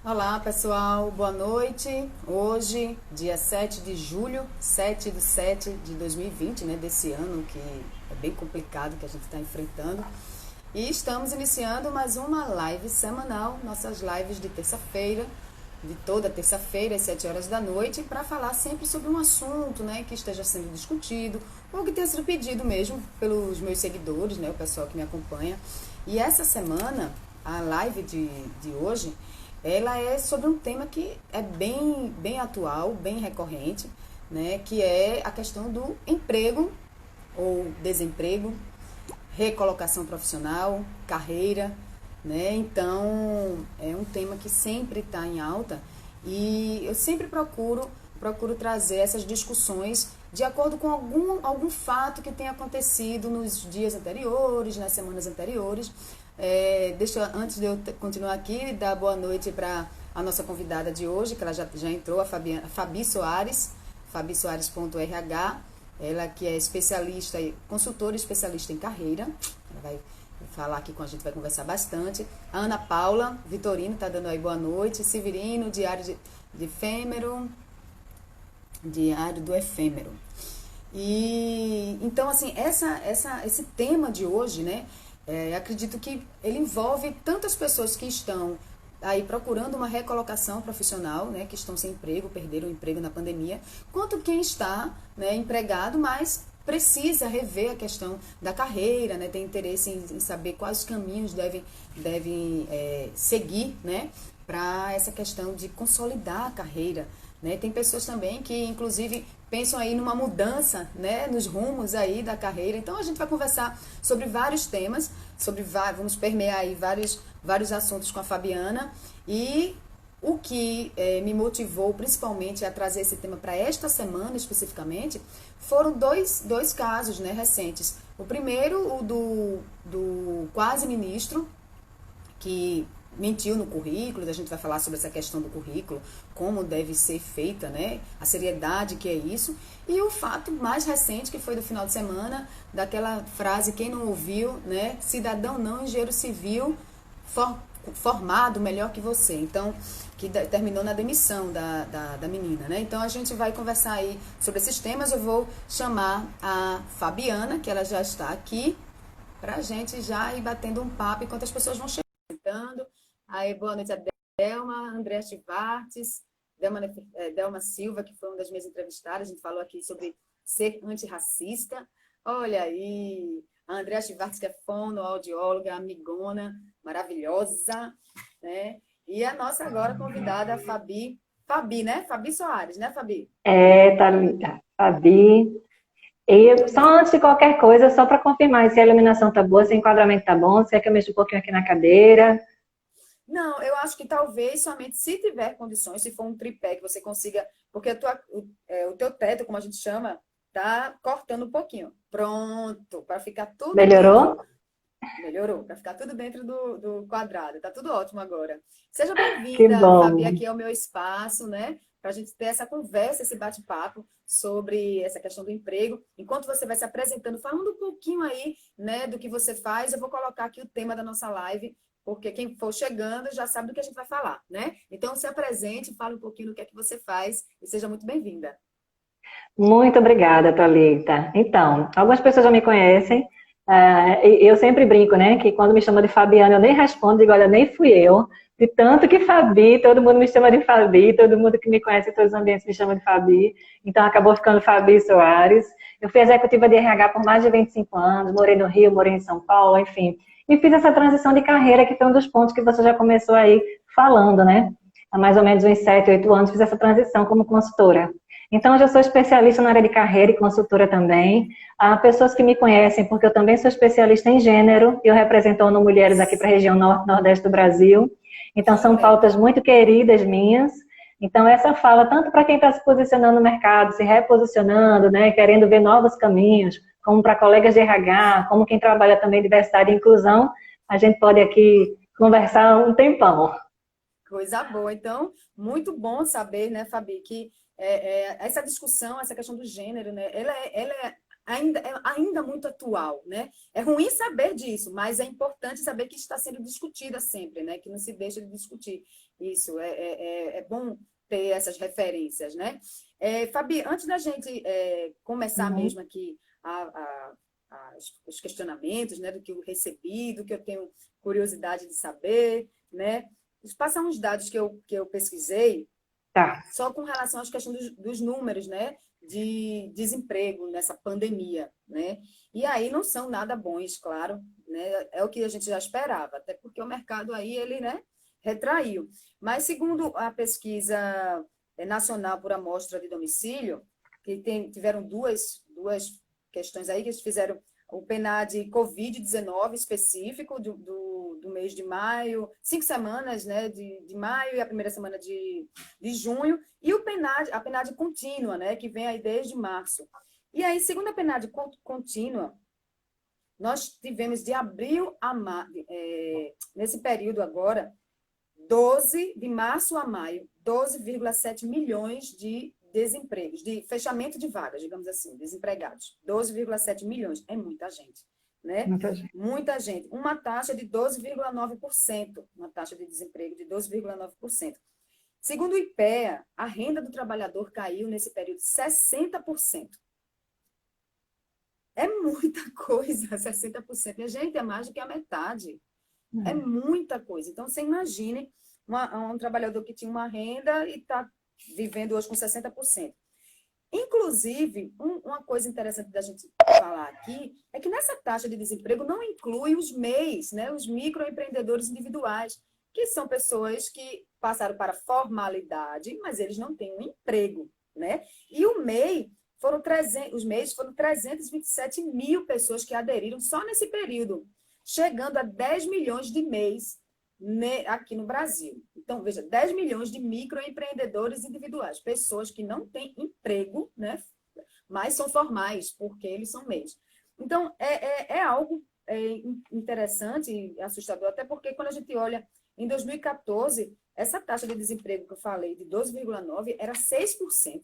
Olá, pessoal, boa noite. Hoje, dia 7 de julho, 7 de 7 de 2020, né, desse ano que é bem complicado que a gente está enfrentando. E estamos iniciando mais uma live semanal, nossas lives de terça-feira, de toda terça-feira, às 7 horas da noite, para falar sempre sobre um assunto, né, que esteja sendo discutido ou que tenha sido pedido mesmo pelos meus seguidores, né, o pessoal que me acompanha. E essa semana, a live de hoje, ela é sobre um tema que é bem atual, bem recorrente, né, que é a questão do emprego ou desemprego, recolocação profissional, carreira, né? Então, é um tema que sempre está em alta e eu sempre procuro trazer essas discussões de acordo com algum fato que tenha acontecido nos dias anteriores, nas semanas anteriores. Antes de eu continuar aqui, dar boa noite para a nossa convidada de hoje, que ela já entrou, Fabi Soares, fabisoares.rh, ela que é especialista, consultora especialista em carreira, ela vai falar aqui com a gente, vai conversar bastante. A Ana Paula Vitorino está dando aí boa noite. Severino, de Efêmero, Diário do Efêmero. E então, assim, esse tema de hoje, né? Acredito que ele envolve tantas pessoas que estão aí procurando uma recolocação profissional, né, que estão sem emprego, perderam o emprego na pandemia, quanto quem está, né, empregado, mas precisa rever a questão da carreira, né, tem interesse em saber quais caminhos devem seguir, né, para essa questão de consolidar a carreira, né? Tem pessoas também que, inclusive, pensam aí numa mudança, né, nos rumos aí da carreira. Então, a gente vai conversar sobre vários temas, vamos permear aí vários assuntos com a Fabiana. E o que me motivou principalmente a trazer esse tema para esta semana especificamente foram dois casos, né, recentes. O primeiro, o do quase ministro, que mentiu no currículo, a gente vai falar sobre essa questão do currículo, como deve ser feita, né, a seriedade que é isso, e o fato mais recente, que foi do final de semana, daquela frase, quem não ouviu, né, cidadão não, engenheiro civil, formado melhor que você, então, que terminou na demissão da menina, né, então a gente vai conversar aí sobre esses temas. Eu vou chamar a Fabiana, que ela já está aqui, para a gente já ir batendo um papo enquanto as pessoas vão chegando. Aí, boa noite a Delma, Andréa Chivartes, Delma Silva, que foi uma das minhas entrevistadas. A gente falou aqui sobre ser antirracista. Olha aí, a Andréa Chivartes, que é fonoaudióloga, amigona, maravilhosa, né? E a nossa agora convidada, a Fabi, né? Fabi Soares, né, Fabi? Thalita, Fabi. E só antes de qualquer coisa, só para confirmar se a iluminação tá boa, se o enquadramento tá bom, se é que eu mexo um pouquinho aqui na cadeira. Não, eu acho que talvez somente se tiver condições, se for um tripé que você consiga, porque o teu teto, como a gente chama, tá cortando um pouquinho. Pronto, para ficar tudo dentro. Melhorou? Melhorou, para ficar tudo dentro do quadrado. Tá tudo ótimo agora. Seja Que bem-vinda, Fabi, bom. aqui ao meu espaço, né? Para a gente ter essa conversa, esse bate-papo sobre essa questão do emprego. Enquanto você vai se apresentando, falando um pouquinho aí, né, do que você faz, eu vou colocar aqui o tema da nossa live, porque quem for chegando já sabe do que a gente vai falar, né? Então, se apresente, fale um pouquinho do que é que você faz e seja muito bem-vinda. Muito obrigada, Thalita. Então, algumas pessoas já me conhecem. E eu sempre brinco, né? Que quando me chamam de Fabiana, eu nem respondo, digo, olha, nem fui eu. De tanto que Fabi, todo mundo me chama de Fabi, todo mundo que me conhece em todos os ambientes me chama de Fabi. Então, acabou ficando Fabi Soares. Eu fui executiva de RH por mais de 25 anos, morei no Rio, morei em São Paulo, enfim. E fiz essa transição de carreira, que foi um dos pontos que você já começou aí falando, né? Há mais ou menos uns 7, 8 anos, fiz essa transição como consultora. Então, eu já sou especialista na área de carreira e consultora também. Há pessoas que me conhecem, porque eu também sou especialista em gênero, eu represento a ONU Mulheres aqui para a região norte, nordeste do Brasil. Então, Que são pautas legal. muito queridas minhas. Então, essa fala, tanto para quem está se posicionando no mercado, se reposicionando, né, querendo ver novos caminhos, como para colegas de RH, como quem trabalha também em diversidade e inclusão, a gente pode aqui conversar um tempão. Coisa boa. Então, muito bom saber, né, Fabi, que essa discussão, essa questão do gênero, né, ela é ainda muito atual, né? É ruim saber disso, mas é importante saber que está sendo discutida sempre, né? Que não se deixa de discutir isso. É bom ter essas referências, né? Fabi, antes da gente começar Uhum. mesmo aqui os questionamentos, né? Do que eu recebi, do que eu tenho curiosidade de saber, né? Passar uns dados que eu pesquisei, Tá. só com relação às questões dos números, né, de desemprego nessa pandemia, né? E aí não são nada bons, claro, né? É o que a gente já esperava, até porque o mercado aí ele, né, retraiu. Mas segundo a pesquisa nacional por amostra de domicílio, que tiveram duas questões aí que eles fizeram o PNAD Covid-19 específico do mês de maio, 5 semanas, né, de maio e a primeira semana de junho, e a PNAD contínua, né, que vem aí desde março. E aí, segundo a PNAD contínua, nós tivemos de abril a maio, nesse período agora, de março a maio, 12,7 milhões de desempregos, de fechamento de vagas, digamos assim, desempregados. 12,7 milhões, é muita gente, né? Muita gente. Muita gente. Uma taxa de 12,9%, uma taxa de desemprego de 12,9%. Segundo o IPEA, a renda do trabalhador caiu nesse período 60%. É muita coisa, 60%. Minha gente, é mais do que a metade. É muita coisa. Então, você imagine um trabalhador que tinha uma renda e está vivendo hoje com 60%. Inclusive, uma coisa interessante da gente falar aqui é que nessa taxa de desemprego não inclui os MEIs, né, os microempreendedores individuais, que são pessoas que passaram para a formalidade, mas eles não têm um emprego, né? E os MEIs foram 327 mil pessoas que aderiram só nesse período, chegando a 10 milhões de MEIs aqui no Brasil. Então, veja, 10 milhões de microempreendedores individuais, pessoas que não têm emprego, né, mas são formais, porque eles são MEIs. Então, é algo interessante e assustador, até porque quando a gente olha em 2014, essa taxa de desemprego que eu falei, de 12,9%, era 6%.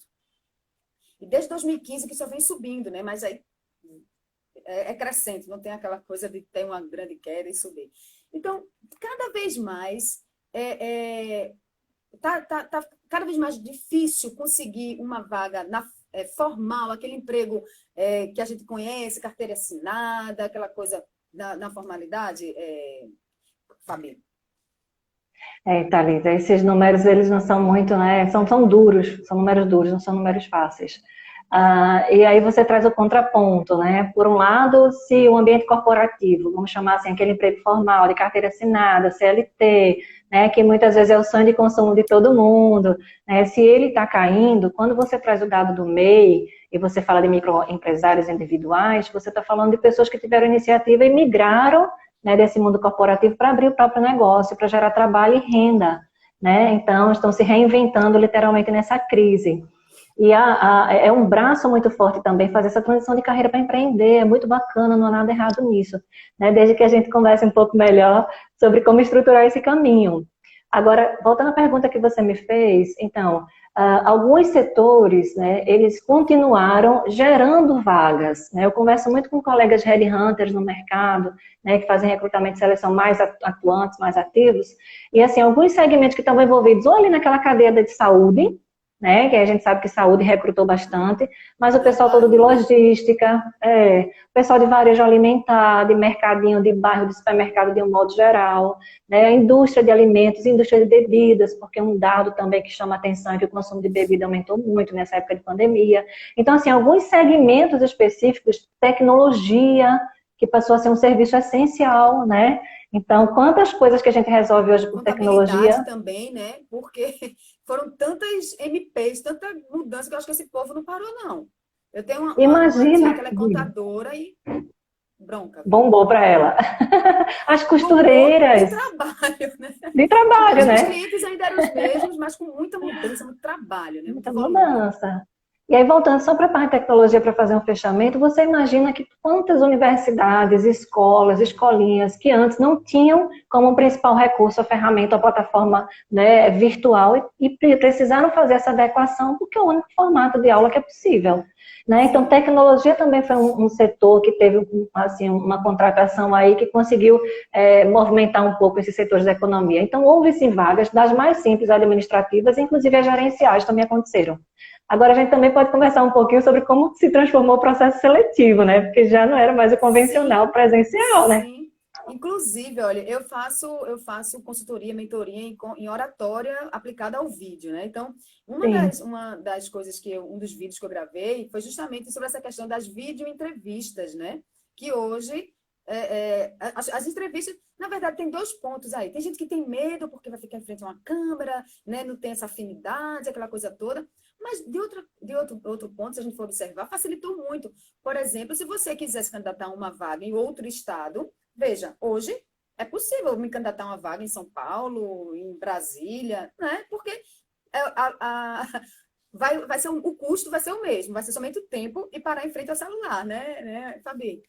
E desde 2015 que só vem subindo, né? Mas aí é crescente, não tem aquela coisa de ter uma grande queda e subir. Então, cada vez mais tá cada vez mais difícil conseguir uma vaga formal, aquele emprego que a gente conhece, carteira assinada, aquela coisa na formalidade, Fabi. Thalita, esses números, eles não são muito, né, são duros, são números duros, não são números fáceis. E aí você traz o contraponto, né? Por um lado, se o ambiente corporativo, vamos chamar assim, aquele emprego formal, de carteira assinada, CLT, né, que muitas vezes é o sonho de consumo de todo mundo, né, se ele está caindo, quando você traz o dado do MEI e você fala de microempresários individuais, você está falando de pessoas que tiveram iniciativa e migraram, né, desse mundo corporativo para abrir o próprio negócio, para gerar trabalho e renda, né? Então, estão se reinventando literalmente nessa crise. E é um braço muito forte também fazer essa transição de carreira para empreender, é muito bacana, não há nada errado nisso, né? Desde que a gente converse um pouco melhor sobre como estruturar esse caminho. Agora, voltando à pergunta que você me fez, então, alguns setores, né, eles continuaram gerando vagas, né? Eu converso muito com colegas headhunters no mercado, né, que fazem recrutamento e seleção mais atuantes, mais ativos, e assim, alguns segmentos que estavam envolvidos ou ali naquela cadeia de saúde, né, que a gente sabe que saúde recrutou bastante, mas o pessoal todo de logística, o pessoal de varejo alimentar, de mercadinho, de bairro, de supermercado de um modo geral, né, indústria de alimentos, indústria de bebidas, porque um dado também que chama a atenção é que o consumo de bebida aumentou muito nessa época de pandemia. Então, assim, alguns segmentos específicos, tecnologia, que passou a ser um serviço essencial, né? Então, quantas coisas que a gente resolve hoje por tecnologia... também, né? Porque foram tantas MPs, tanta mudança que eu acho que esse povo não parou, não. Eu tenho uma tia que ela é contadora e bronca. Bombou para ela. As costureiras. De trabalho, né? De trabalho, né? Os clientes ainda eram os mesmos, mas com muita mudança, muito trabalho, né? Muita mudança. E aí, voltando só para a parte de tecnologia, para fazer um fechamento, você imagina que quantas universidades, escolas, escolinhas, que antes não tinham como principal recurso a ferramenta, a plataforma, né, virtual, e precisaram fazer essa adequação, porque é o único formato de aula que é possível. Né? Então, Sim. tecnologia também foi um setor que teve assim, uma contratação aí que conseguiu movimentar um pouco esses setores da economia. Então, houve sim vagas, das mais simples administrativas, inclusive as gerenciais também aconteceram. Agora, a gente também pode conversar um pouquinho sobre como se transformou o processo seletivo, né? Porque já não era mais o convencional Sim, presencial, né? sim. Inclusive, olha, eu faço consultoria, mentoria em oratória aplicada ao vídeo, né? Então, Sim. uma das coisas um dos vídeos que eu gravei foi justamente sobre essa questão das videoentrevistas, né? Que hoje, as entrevistas, na verdade, tem dois pontos aí. Tem gente que tem medo porque vai ficar em frente a uma câmera, né? Não tem essa afinidade, aquela coisa toda. Mas, de outro ponto, se a gente for observar, facilitou muito. Por exemplo, se você quiser se candidatar a uma vaga em outro estado, veja, hoje é possível me candidatar a uma vaga em São Paulo, em Brasília, né? Porque vai ser o custo vai ser o mesmo, vai ser somente o tempo e parar em frente ao celular, né, Fabi?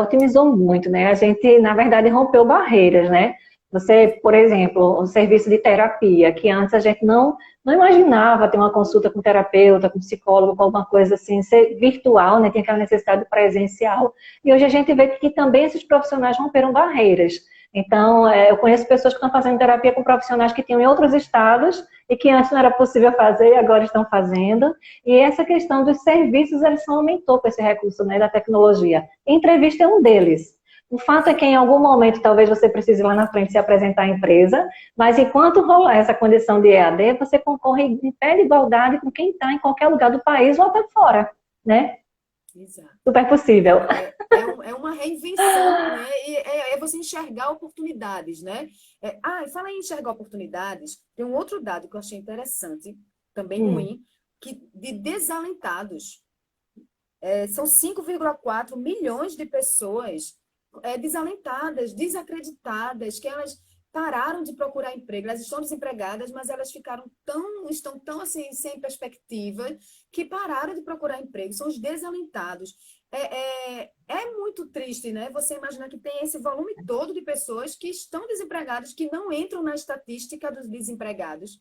Otimizou muito, né? A gente, na verdade, rompeu barreiras, né? Você, por exemplo, o serviço de terapia, que antes a gente não imaginava ter uma consulta com terapeuta, com psicólogo, com alguma coisa assim, ser virtual, né? Tinha aquela necessidade presencial. E hoje a gente vê que também esses profissionais romperam barreiras. Então, eu conheço pessoas que estão fazendo terapia com profissionais que tinham em outros estados e que antes não era possível fazer e agora estão fazendo. E essa questão dos serviços, eles só aumentou com esse recurso, né, da tecnologia. Entrevista é um deles. O fato é que em algum momento talvez você precise lá na frente se apresentar à empresa, mas enquanto rolar essa condição de EAD, você concorre em pé de igualdade com quem está em qualquer lugar do país ou até fora, né? Exato. Super possível. É uma reinvenção, né? E é você enxergar oportunidades, né? E fala em enxergar oportunidades, tem um outro dado que eu achei interessante, também Hum, ruim, que de desalentados. São 5,4 milhões de pessoas desalentadas, desacreditadas, que elas pararam de procurar emprego, elas estão desempregadas, mas elas estão tão assim, sem perspectiva, que pararam de procurar emprego, são os desalentados. É muito triste, né? Você imaginar que tem esse volume todo de pessoas que estão desempregadas, que não entram na estatística dos desempregados.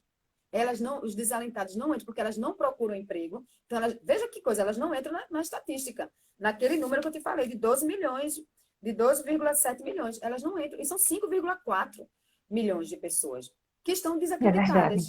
Os desalentados não entram porque elas não procuram emprego. Então, veja que coisa, elas não entram na estatística. Naquele número que eu te falei, de 12 milhões, de 12,7 milhões, elas não entram. E são 5,4 milhões de pessoas que estão é verdade. desacreditadas.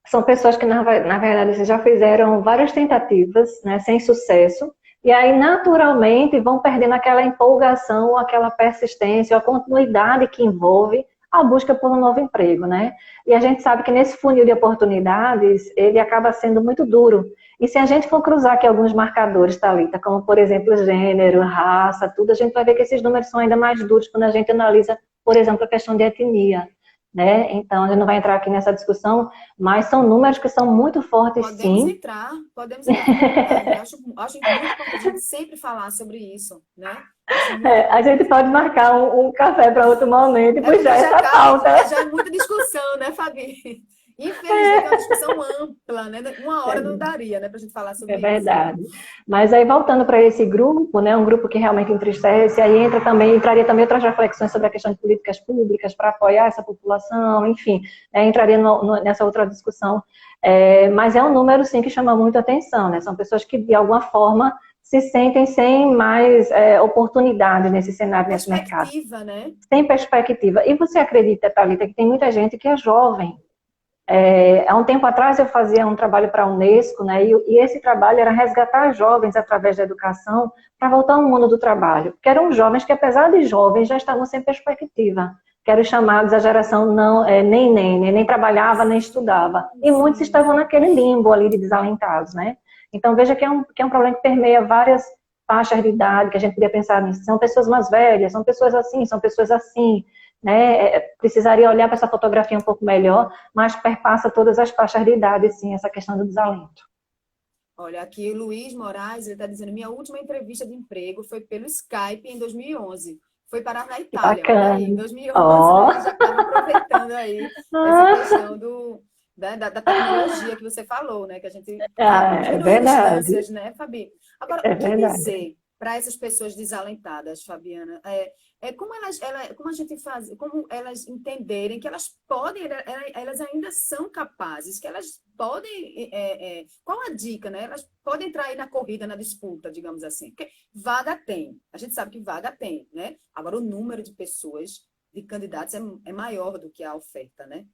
São pessoas que, na verdade, já fizeram várias tentativas, né, sem sucesso, e aí, naturalmente, vão perdendo aquela empolgação, aquela persistência, a continuidade que envolve a busca por um novo emprego, né? E a gente sabe que nesse funil de oportunidades, ele acaba sendo muito duro. E se a gente for cruzar aqui alguns marcadores, Thalita, como, por exemplo, gênero, raça, tudo, a gente vai ver que esses números são ainda mais duros quando a gente analisa, por exemplo, a questão de etnia, né? Então, a gente não vai entrar aqui nessa discussão, mas são números que são muito fortes, sim. Podemos entrar, fique à vontade. Acho muito importante a gente sempre falar sobre isso, né? Acho muito A gente importante. pode marcar um café para outro momento e É porque puxar já essa cabe, pauta. já é muita discussão, né, Fabi? Infelizmente é uma discussão ampla, né? Uma hora não daria, né, para a gente falar É sobre isso. verdade. Mas aí voltando para esse grupo, né, um grupo que realmente entristece, aí entraria também outras reflexões sobre a questão de políticas públicas para apoiar essa população, enfim, entraria nessa outra discussão. Mas é um número sim que chama muito atenção, né? São pessoas que de alguma forma se sentem sem mais oportunidade nesse cenário, nesse mercado, Perspectiva, né? sem perspectiva. E você acredita, Thalita, que tem muita gente que é jovem? Há um tempo atrás eu fazia um trabalho para a Unesco, né, e esse trabalho era resgatar jovens através da educação para voltar ao mundo do trabalho, que eram jovens que, apesar de jovens, já estavam sem perspectiva, que eram chamados a geração não, nem trabalhava, nem estudava, e muitos Sim, estavam sim. naquele limbo ali de desalentados, né? Então veja que é um problema que permeia várias faixas de idade, que a gente podia pensar nisso, são pessoas mais velhas, são pessoas assim, né? Precisaria olhar para essa fotografia um pouco melhor, mas perpassa todas as faixas de idade, sim, essa questão do desalento. Olha, aqui o Luiz Moraes, ele está dizendo, minha última entrevista de emprego foi pelo Skype em 2011. Foi parar na Que Itália, olha aí, em bacana. 2011, Ó, né? Já estava aproveitando aí essa oh. questão da tecnologia que você falou, né? Que a gente É diminui verdade, distâncias, né, Fabi? Agora, é o que verdade. dizer para essas pessoas desalentadas, Fabiana? Como como a gente faz, como elas entenderem que elas podem, elas ainda são capazes, que elas podem, qual a dica, né? Elas podem entrar aí na corrida, na disputa, digamos assim. Porque vaga tem, a gente sabe que vaga tem, né? Agora, o número de pessoas, de candidatos, é maior do que a oferta, né?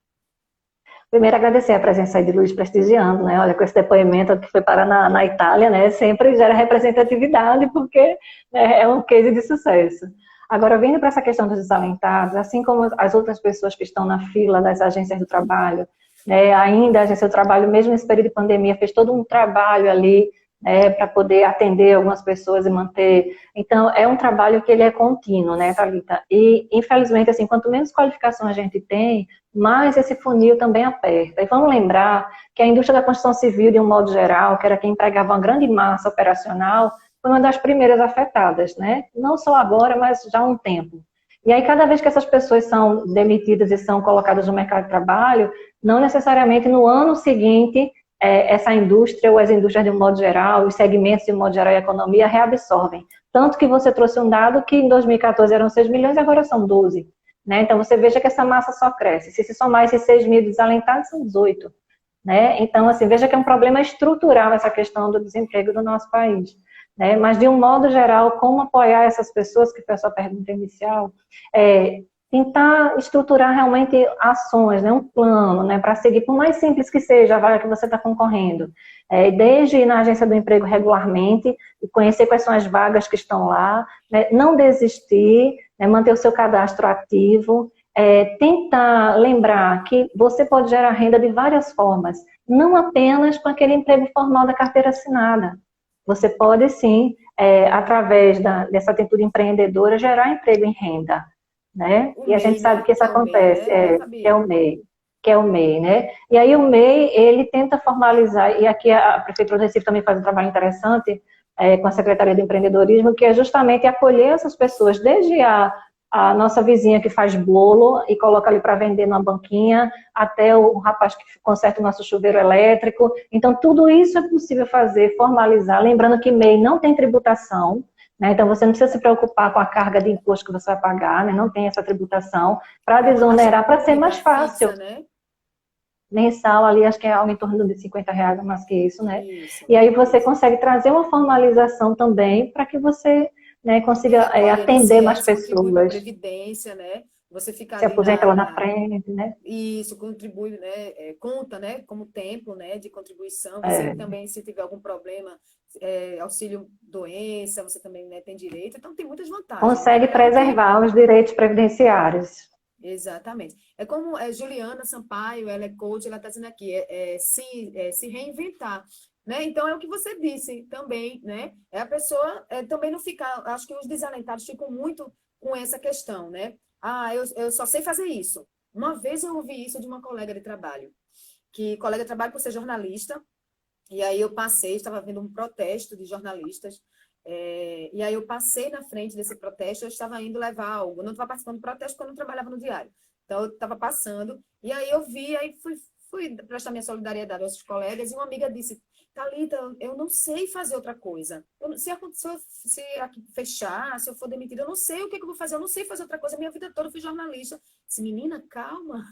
Primeiro, agradecer a presença aí de Luiz prestigiando, né? Olha, com esse depoimento que foi parar na Itália, né? Sempre gera representatividade, porque né, é um case de sucesso. Agora, vindo para essa questão dos desalentados, assim como as outras pessoas que estão na fila das agências do trabalho, né? Ainda a agência do trabalho, mesmo nesse período de pandemia, fez todo um trabalho ali, né? Para poder atender algumas pessoas e manter. Então, é um trabalho que ele é contínuo, né, Thalita? E, infelizmente, assim, quanto menos qualificação a gente tem, mas esse funil também aperta. E vamos lembrar que a indústria da construção civil, de um modo geral, que era quem empregava uma grande massa operacional, foi uma das primeiras afetadas, né? Não só agora, mas já há um tempo. E aí, cada vez que essas pessoas são demitidas e são colocadas no mercado de trabalho, não necessariamente no ano seguinte, essa indústria ou as indústrias de um modo geral, os segmentos de um modo geral e a economia reabsorvem. Tanto que você trouxe um dado que em 2014 eram 6 milhões e agora são 12. Né? Então, você veja que essa massa só cresce. Se somar esses 6 mil desalentados, são 18. Né? Então, assim, veja que é um problema estrutural essa questão do desemprego do nosso país. Né? Mas, de um modo geral, como apoiar essas pessoas, que foi a sua pergunta inicial, tentar estruturar realmente ações, né? Um plano, né? Para seguir, por mais simples que seja a vaga que você está concorrendo. Desde ir na agência do emprego regularmente e conhecer quais são as vagas que estão lá, né? Não desistir, né? Manter o seu cadastro ativo, tentar lembrar que você pode gerar renda de várias formas, não apenas com aquele emprego formal da carteira assinada. Você pode, sim, através dessa atitude empreendedora, gerar emprego em renda, né? O E a gente MEI, sabe né? que isso Que é o MEI, acontece, né, que é Fabi? o MEI, que é o MEI, né? E aí o MEI, ele tenta formalizar, e aqui a Prefeitura do Recife também faz um trabalho interessante, com a Secretaria de Empreendedorismo, que é justamente acolher essas pessoas, desde a nossa vizinha que faz bolo e coloca ali para vender numa banquinha, até o rapaz que conserta o nosso chuveiro elétrico. Então, tudo isso é possível fazer, formalizar. Lembrando que MEI não tem tributação, né? Então, você não precisa se preocupar com a carga de imposto que você vai pagar, né? Não tem essa tributação, para É uma taxa desonerar, para ser mais única, fácil. fixa, né? Mensal ali, acho que é algo em torno de R$ 50, mais que isso, né? Isso, E aí você isso. consegue trazer uma formalização também para que você, né, E consiga recolhe atender mais INSS, contribui para a pessoas, Previdência, né? Você fica se ali aposenta lá na frente, né? Isso, contribui, né? Conta, né? Como tempo, né? De contribuição. Você É, também, se tiver algum problema, auxílio doença, você também, né, tem direito. Então, tem muitas vantagens, né? consegue É o que preservar os direitos previdenciários. Exatamente. É como Juliana Sampaio, ela é coach, ela está dizendo aqui, se reinventar, né? Então, é o que você disse também, né? É a pessoa também não ficar, acho que os desalentados ficam muito com essa questão, né? Ah, eu só sei fazer isso. Uma vez eu ouvi isso de uma colega de trabalho, que colega de trabalho por ser jornalista, e aí eu passei, estava vendo um protesto de jornalistas, e aí eu passei na frente desse protesto, eu estava indo levar algo. Eu não estava participando do protesto porque eu não trabalhava no diário. Então, eu estava passando, e aí eu vi, aí fui prestar minha solidariedade aos colegas, e uma amiga disse, Thalita, eu não sei fazer outra coisa. Se acontecer, se aqui fechar, se eu for demitida, eu não sei o que eu vou fazer, eu não sei fazer outra coisa. Minha vida toda eu fui jornalista. Disse, menina, calma,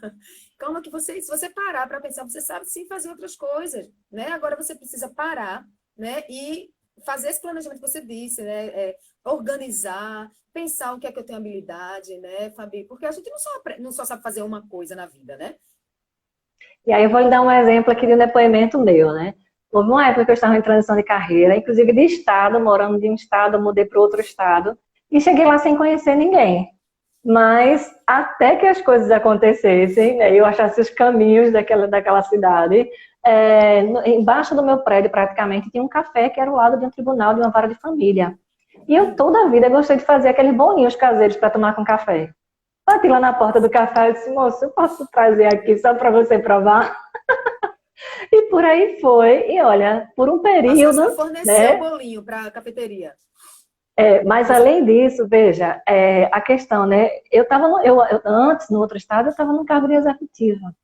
calma que se você parar para pensar, você sabe sim fazer outras coisas, né? Agora você precisa parar, né? E fazer esse planejamento que você disse, né? Organizar, pensar o que é que eu tenho habilidade, né, Fabi? Porque a gente não só sabe fazer uma coisa na vida, né? E aí eu vou lhe dar um exemplo aqui de um depoimento meu, né? Houve uma época que eu estava em transição de carreira, inclusive de estado, morando de um estado, eu mudei para outro estado, e cheguei lá sem conhecer ninguém. Mas até que as coisas acontecessem, né, eu achasse os caminhos daquela cidade, embaixo do meu prédio praticamente tinha um café que era ao lado de um tribunal de uma vara de família. E eu toda a vida gostei de fazer aqueles bolinhos caseiros para tomar com café. Bati lá na porta do café e disse, moço, eu posso trazer aqui só para você provar? E por aí foi. E olha, por um Passasse a período, fornecer o né? bolinho para a cafeteria. Mas Você... além disso, veja, a questão, né? Eu estava, antes, no outro estado, eu estava no cargo de executiva.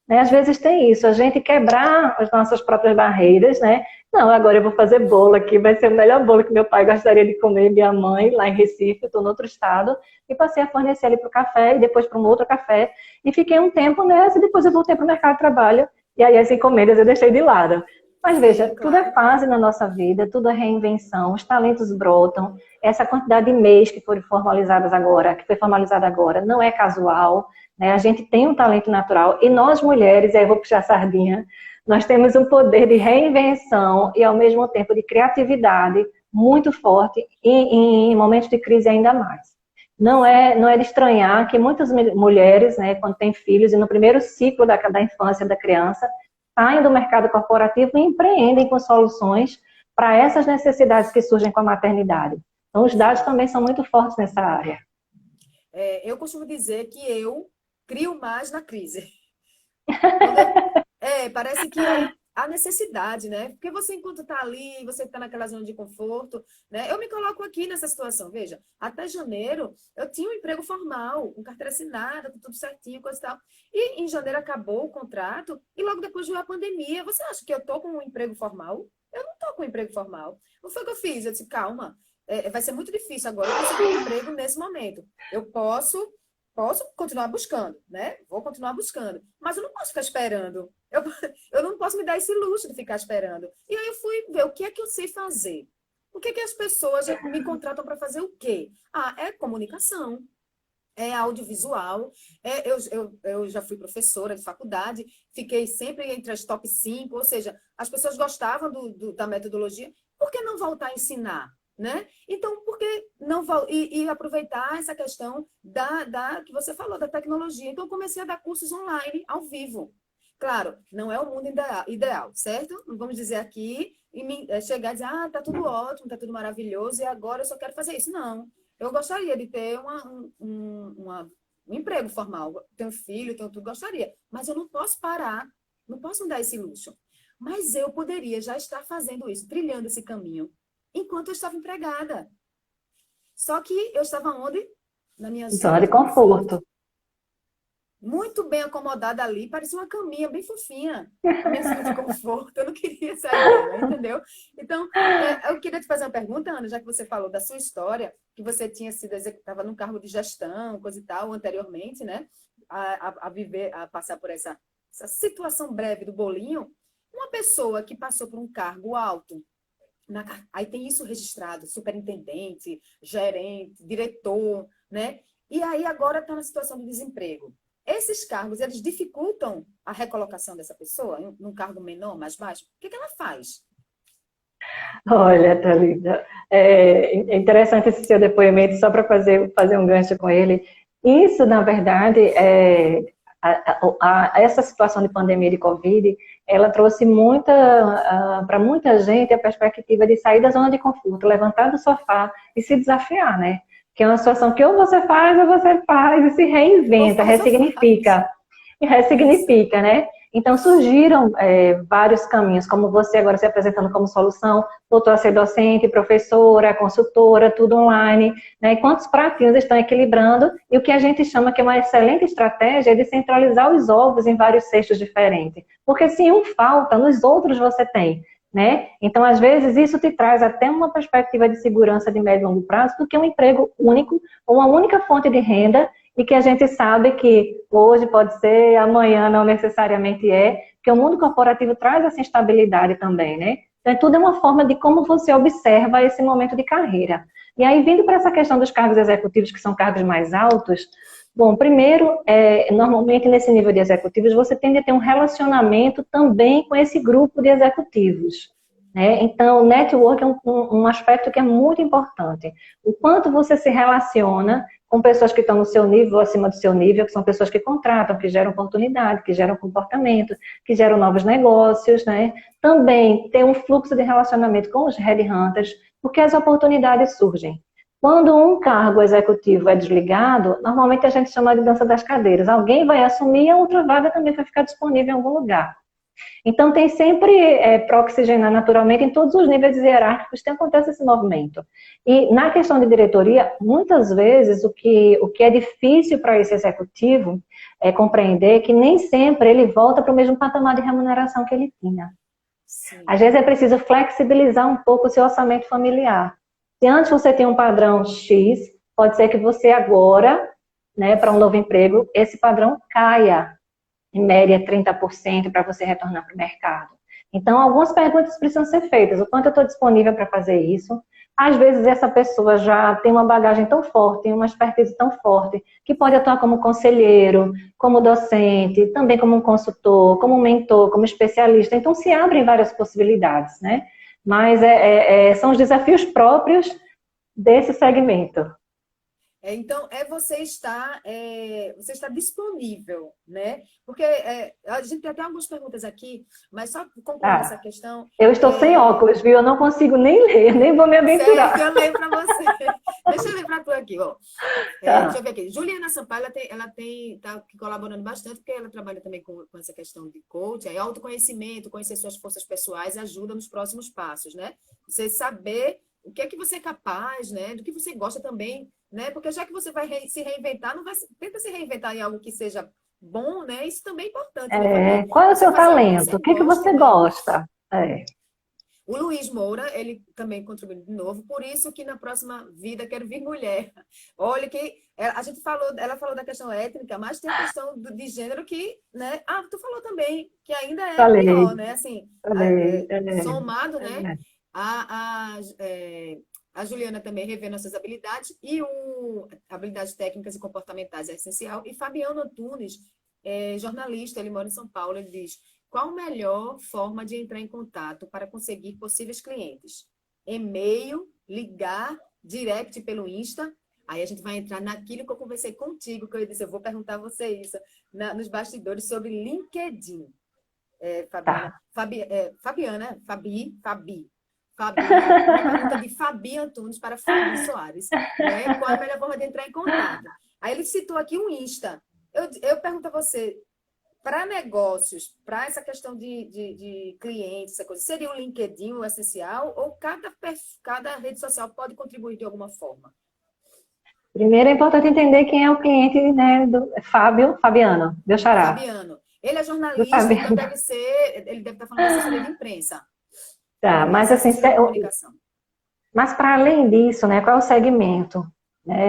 né? Às vezes tem isso, a gente quebrar as nossas próprias barreiras, né? Não, agora eu vou fazer bolo aqui, vai ser o melhor bolo que meu pai gostaria de comer, minha mãe, lá em Recife, eu estou em outro estado, e passei a fornecer ali para o café, e depois para um outro café, e fiquei um tempo nessa, e depois eu voltei para o mercado de trabalho, e aí as encomendas eu deixei de lado. Mas Sim, veja, tudo é claro. fase na nossa vida, tudo é reinvenção, os talentos brotam, essa quantidade de mês que foram formalizadas agora, que foi formalizada agora, não é casual, né? A gente tem um talento natural, e nós mulheres, e aí eu vou puxar a sardinha, nós temos um poder de reinvenção e ao mesmo tempo de criatividade muito forte, e em momentos de crise ainda mais. Não é de estranhar que muitas mulheres, né, quando têm filhos, e no primeiro ciclo da infância da criança, saem do mercado corporativo e empreendem com soluções para essas necessidades que surgem com a maternidade. Então, os dados também são muito fortes nessa área. Eu costumo dizer que eu crio mais na crise. Parece que há necessidade, né? Porque você, enquanto está ali, você está naquela zona de conforto, né? Eu me coloco aqui nessa situação. Veja, até janeiro eu tinha um emprego formal, com carteira assinada, com tudo certinho, coisa e tal. E em janeiro acabou o contrato e logo depois veio a pandemia. Você acha que eu estou com um emprego formal? Eu não estou com um emprego formal. O que foi que eu fiz? Eu disse, calma, vai ser muito difícil agora eu conseguir um emprego nesse momento. Eu posso continuar buscando, né? Vou continuar buscando. Mas eu não posso ficar esperando. Eu não posso me dar esse luxo de ficar esperando. E aí eu fui ver o que é que eu sei fazer. O que é que as pessoas me contratam para fazer o quê? É comunicação, é audiovisual. Eu já fui professora de faculdade, fiquei sempre entre as top 5, ou seja, as pessoas gostavam da metodologia. Por que não voltar a ensinar? Né? Então, por que não e aproveitar essa questão que você falou, da tecnologia? Então, eu comecei a dar cursos online, ao vivo. Claro, não é o mundo ideal, certo? Não vamos dizer aqui e chegar e dizer, tá tudo ótimo, tá tudo maravilhoso, e agora eu só quero fazer isso. Não. Eu gostaria de ter um emprego formal. Tenho filho, tenho tudo, gostaria. Mas eu não posso parar, não posso me dar esse luxo. Mas eu poderia já estar fazendo isso, trilhando esse caminho enquanto eu estava empregada. Só que eu estava onde? Na minha Zona zona de de conforto. conforto. Muito bem acomodada ali, parecia uma caminha bem fofinha. A minha zona de conforto, eu não queria sair dela, entendeu? Então, eu queria te fazer uma pergunta, Ana, já que você falou da sua história, que você tinha sido executada num cargo de gestão, coisa e tal, anteriormente, né? A passar por essa situação breve do bolinho. Uma pessoa que passou por um cargo alto, aí tem isso registrado, superintendente, gerente, diretor, né? E aí agora está na situação de desemprego. Esses cargos, eles dificultam a recolocação dessa pessoa em um cargo menor, mais baixo? O que ela faz? Olha, Thalita, é interessante esse seu depoimento, só para fazer um gancho com ele. Isso, na verdade, essa situação de pandemia de Covid, ela trouxe para muita gente a perspectiva de sair da zona de conforto, levantar do sofá e se desafiar, né? Que é uma situação que ou você faz e se reinventa, ressignifica, né? Então surgiram vários caminhos, como você agora se apresentando como solução, voltou a ser docente, professora, consultora, tudo online, né? E quantos pratinhos estão equilibrando, e o que a gente chama que é uma excelente estratégia é de centralizar os ovos em vários cestos diferentes, porque se um falta, nos outros você tem, né? Então, às vezes, isso te traz até uma perspectiva de segurança de médio e longo prazo do que um emprego único, ou uma única fonte de renda, e que a gente sabe que hoje pode ser, amanhã não necessariamente é, porque o mundo corporativo traz essa instabilidade também, né? Então, tudo é uma forma de como você observa esse momento de carreira. E aí, vindo para essa questão dos cargos executivos, que são cargos mais altos, bom, primeiro, normalmente nesse nível de executivos, você tende a ter um relacionamento também com esse grupo de executivos, né? Então, o network é um aspecto que é muito importante. O quanto você se relaciona com pessoas que estão no seu nível ou acima do seu nível, que são pessoas que contratam, que geram oportunidade, que geram comportamento, que geram novos negócios, né? Também tem um fluxo de relacionamento com os headhunters, porque as oportunidades surgem. Quando um cargo executivo é desligado, normalmente a gente chama de dança das cadeiras. Alguém vai assumir e a outra vaga também vai ficar disponível em algum lugar. Então, tem sempre para oxigenar naturalmente em todos os níveis hierárquicos que acontece esse movimento. E na questão de diretoria, muitas vezes o que é difícil para esse executivo é compreender que nem sempre ele volta para o mesmo patamar de remuneração que ele tinha. Sim. Às vezes é preciso flexibilizar um pouco o seu orçamento familiar. Se antes você tinha um padrão X, pode ser que você agora, né, para um novo emprego, esse padrão caia em média 30% para você retornar para o mercado. Então, algumas perguntas precisam ser feitas. O quanto eu estou disponível para fazer isso? Às vezes, essa pessoa já tem uma bagagem tão forte, uma expertise tão forte, que pode atuar como conselheiro, como docente, também como um consultor, como um mentor, como especialista. Então, se abrem várias possibilidades, né? Mas são os desafios próprios desse segmento. Então, você está disponível, né? Porque a gente tem até algumas perguntas aqui, mas só concluindo essa questão... Eu estou sem óculos, viu? Eu não consigo nem ler, nem vou me aventurar. Certo, eu leio para você. Deixa eu ler para tu aqui, ó. Deixa eu ver aqui. Juliana Sampaio, ela está colaborando bastante, porque ela trabalha também com essa questão de coach, aí autoconhecimento, conhecer suas forças pessoais ajuda nos próximos passos, né? Você saber o que é que você é capaz, né? Do que você gosta também, né? Porque já que você vai se reinventar, tenta se reinventar em algo que seja bom, né? Isso também é importante, né? Qual é o Você seu fazer algo que talento? você O que goste, você né? gosta? O Luiz Moura, ele também contribuiu de novo, por isso que na próxima vida quero vir mulher. Olha que ela falou da questão étnica, mas tem a questão de gênero que, né? Ah, tu falou também que ainda é Falei, pior, né? Assim, falei. somado, né? A, a, é, a Juliana também revê nossas habilidades e habilidades técnicas e comportamentais é essencial. E Fabiano Antunes, jornalista, ele mora em São Paulo, ele diz: qual a melhor forma de entrar em contato para conseguir possíveis clientes? E-mail, ligar, direct pelo Insta. Aí a gente vai entrar naquilo que eu conversei contigo, que eu disse, eu vou perguntar a você isso, nos bastidores sobre LinkedIn. Fabiana, Tá. uma pergunta de Fabi Antunes para Fabi Soares, né? Qual é a melhor forma de entrar em contato? Aí ele citou aqui o Insta. Eu pergunto a você, para negócios, para essa questão de clientes, essa coisa, seria o LinkedIn o essencial ou cada rede social pode contribuir de alguma forma? Primeiro é importante entender quem é o cliente, né, do Fabiano, meu xará. Fabiano. Ele é Do jornalista, então Fabiano. ele deve estar falando de assessoria de imprensa. Tá, mas assim, Assessoria de comunicação. mas para além disso, né, qual é o segmento?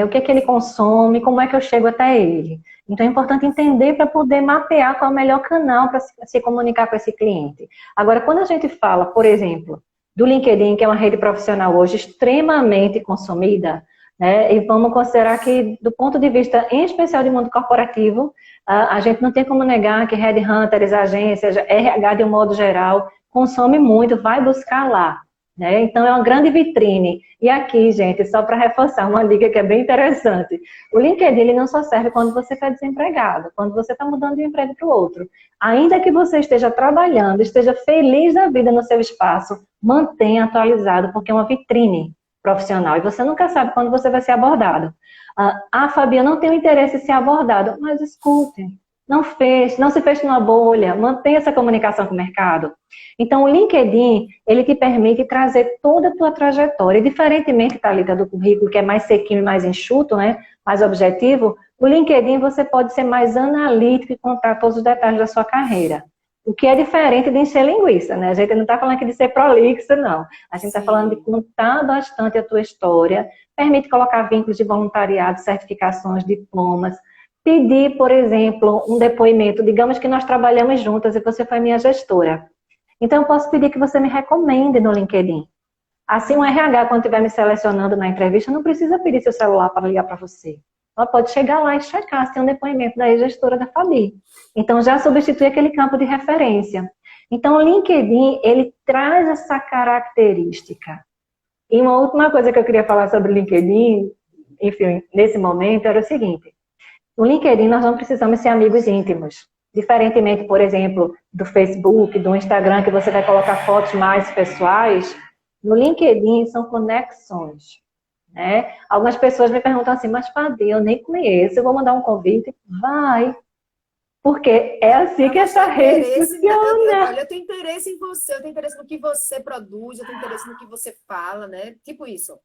O que é que ele consome, como é que eu chego até ele? Então é importante entender para poder mapear qual é o melhor canal para se comunicar com esse cliente. Agora, quando a gente fala, por exemplo, do LinkedIn, que é uma rede profissional hoje extremamente consumida, né, e vamos considerar que, do ponto de vista, em especial de mundo corporativo, a gente não tem como negar que headhunters, agências, RH de um modo geral, consome muito, vai buscar lá. Né? Então, é uma grande vitrine. E aqui, gente, só para reforçar uma dica que é bem interessante. O LinkedIn ele não só serve quando você está desempregado, quando você está mudando de um emprego para o outro. Ainda que você esteja trabalhando, esteja feliz da vida no seu espaço, mantenha atualizado, porque é uma vitrine profissional. E você nunca sabe quando você vai ser abordado. Fabia, não tenho interesse em ser abordado, mas escute. Não se feche numa bolha, mantenha essa comunicação com o mercado. Então, o LinkedIn, ele te permite trazer toda a tua trajetória. E, diferentemente, Thalita, do currículo, que é mais sequinho e mais enxuto, né, mais objetivo, o LinkedIn você pode ser mais analítico e contar todos os detalhes da sua carreira. O que é diferente de encher linguiça, né? A gente não está falando aqui de ser prolixo, não. A gente está falando de contar bastante a tua história, permite colocar vínculos de voluntariado, certificações, diplomas, pedir, por exemplo, um depoimento. Digamos que nós trabalhamos juntas e você foi minha gestora. Então, eu posso pedir que você me recomende no LinkedIn. Assim, o RH, quando estiver me selecionando na entrevista, não precisa pedir seu celular para ligar para você. Ela pode chegar lá e checar se tem um depoimento da ex-gestora da Fabi. Então, já substitui aquele campo de referência. Então, o LinkedIn, ele traz essa característica. E uma última coisa que eu queria falar sobre o LinkedIn, enfim, nesse momento, era o seguinte. No LinkedIn, nós não precisamos ser amigos íntimos. Diferentemente, por exemplo, do Facebook, do Instagram, que você vai colocar fotos mais pessoais, no LinkedIn são conexões. Né? Algumas pessoas me perguntam assim, mas Fabi, eu nem conheço, eu vou mandar um convite? Vai. Porque é assim Para que mostrar essa rede interesse, funciona. olha, eu tenho interesse em você, eu tenho interesse no que você produz, eu tenho interesse no que você fala, né? Tipo isso.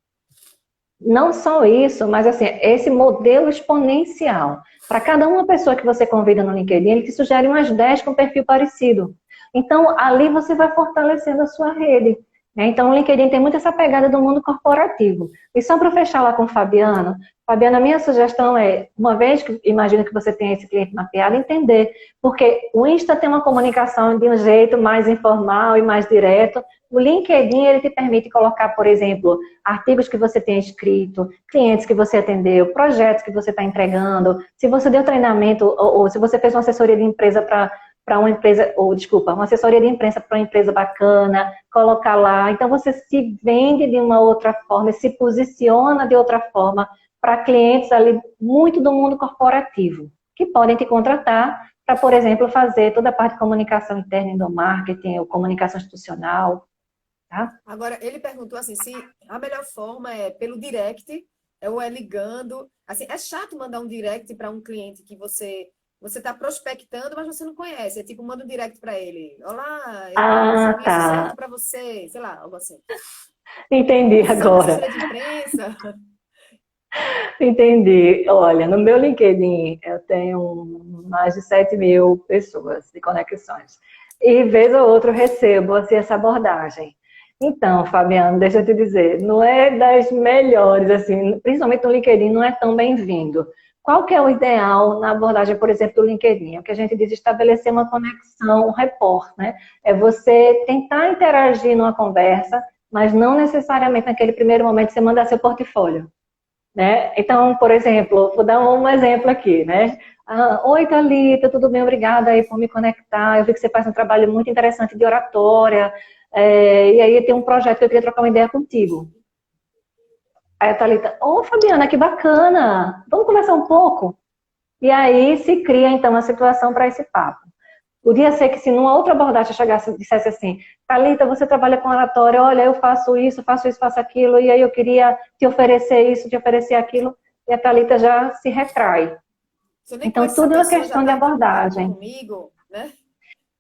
Não só isso, mas assim, esse modelo exponencial. Para cada uma pessoa que você convida no LinkedIn, ele te sugere umas 10 com perfil parecido. Então, ali você vai fortalecendo a sua rede. Né? Então, o LinkedIn tem muito essa pegada do mundo corporativo. E só para fechar lá com o Fabiano, Fabiana, a minha sugestão é, uma vez que imagina que você tem esse cliente mapeado, entender. Porque o Insta tem uma comunicação de um jeito mais informal e mais direto. O LinkedIn, ele te permite colocar, por exemplo, artigos que você tem escrito, clientes que você atendeu, projetos que você está entregando, se você deu treinamento ou se você fez uma assessoria de empresa para uma empresa, ou desculpa, uma assessoria de imprensa para uma empresa bacana, colocar lá. Então você se vende de uma outra forma, se posiciona de outra forma para clientes ali muito do mundo corporativo, que podem te contratar para, por exemplo, fazer toda a parte de comunicação interna e do marketing, ou comunicação institucional, tá? Agora, ele perguntou assim, se a melhor forma é pelo direct, ou é ligando. Assim, é chato mandar um direct para um cliente que você está prospectando, mas você não conhece. É tipo, manda um direct para ele. Olá, eu tenho um Ah, serviço certo tá. para você. Sei lá, algo assim. Entendi Função de agora. assessoria de imprensa. Entendi. Olha, no meu LinkedIn eu tenho mais de 7.000 pessoas de conexões. E vez ou outra eu recebo assim, essa abordagem. Então, Fabiano, deixa eu te dizer, não é das melhores, assim, principalmente no LinkedIn, não é tão bem-vindo. Qual que é o ideal na abordagem, por exemplo, do LinkedIn? É o que a gente diz estabelecer uma conexão, um rapport, né? É você tentar interagir numa conversa, mas não necessariamente naquele primeiro momento você mandar seu portfólio. Né? Então, por exemplo, vou dar um exemplo aqui, né? Ah, oi, Thalita, tudo bem? Obrigada aí por me conectar. Eu vi que você faz um trabalho muito interessante de oratória, e aí tem um projeto que eu queria trocar uma ideia contigo. Aí a Thalita, ô Fabiana, que bacana, vamos conversar um pouco? E aí se cria então a situação para esse papo. Podia ser que se numa outra abordagem eu chegasse e dissesse assim, Thalita, você trabalha com oratória, olha, eu faço isso, faço aquilo, e aí eu queria te oferecer isso, te oferecer aquilo, e a Thalita já se retrai. Se eu nem Então, conheço essa tudo é uma pessoa, já questão de está entrando em contato abordagem. comigo, né?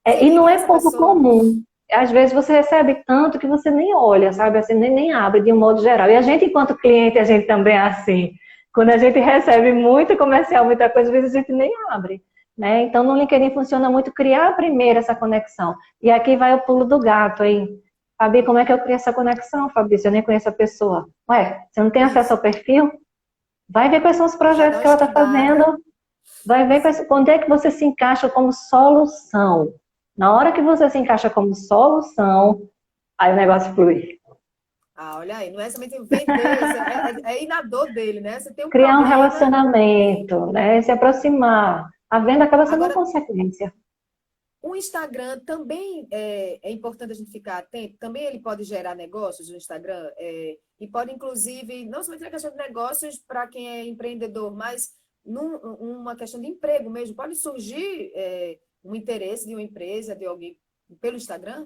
Se eu E nem não é conheço a pouco pessoa. comum. Às vezes você recebe tanto que você nem olha, sabe? Assim, nem abre de um modo geral. E a gente, enquanto cliente, a gente também é assim. Quando a gente recebe muito comercial, muita coisa, às vezes a gente nem abre. Né? Então, no LinkedIn funciona muito criar primeiro essa conexão. E aqui vai o pulo do gato, hein? Fabi, como é que eu crio essa conexão, Fabi, se eu nem conheço a pessoa? Ué, você não tem acesso Isso. ao perfil? Vai ver quais são os Já projetos dá uma que ela está estudada. fazendo, vai ver onde é que você se encaixa como solução. Na hora que você se encaixa como solução, aí o negócio flui. Ah, olha aí, não é somente vender, é ir na dor dele, né? Você tem um Criar um problema. relacionamento, né? Se aproximar. A venda acaba sendo uma Agora, consequência. o Instagram também é importante a gente ficar atento. Também ele pode gerar negócios, o Instagram, e pode, inclusive, não somente na questão de negócios para quem é empreendedor, mas uma questão de emprego mesmo. Pode surgir um interesse de uma empresa, de alguém, pelo Instagram?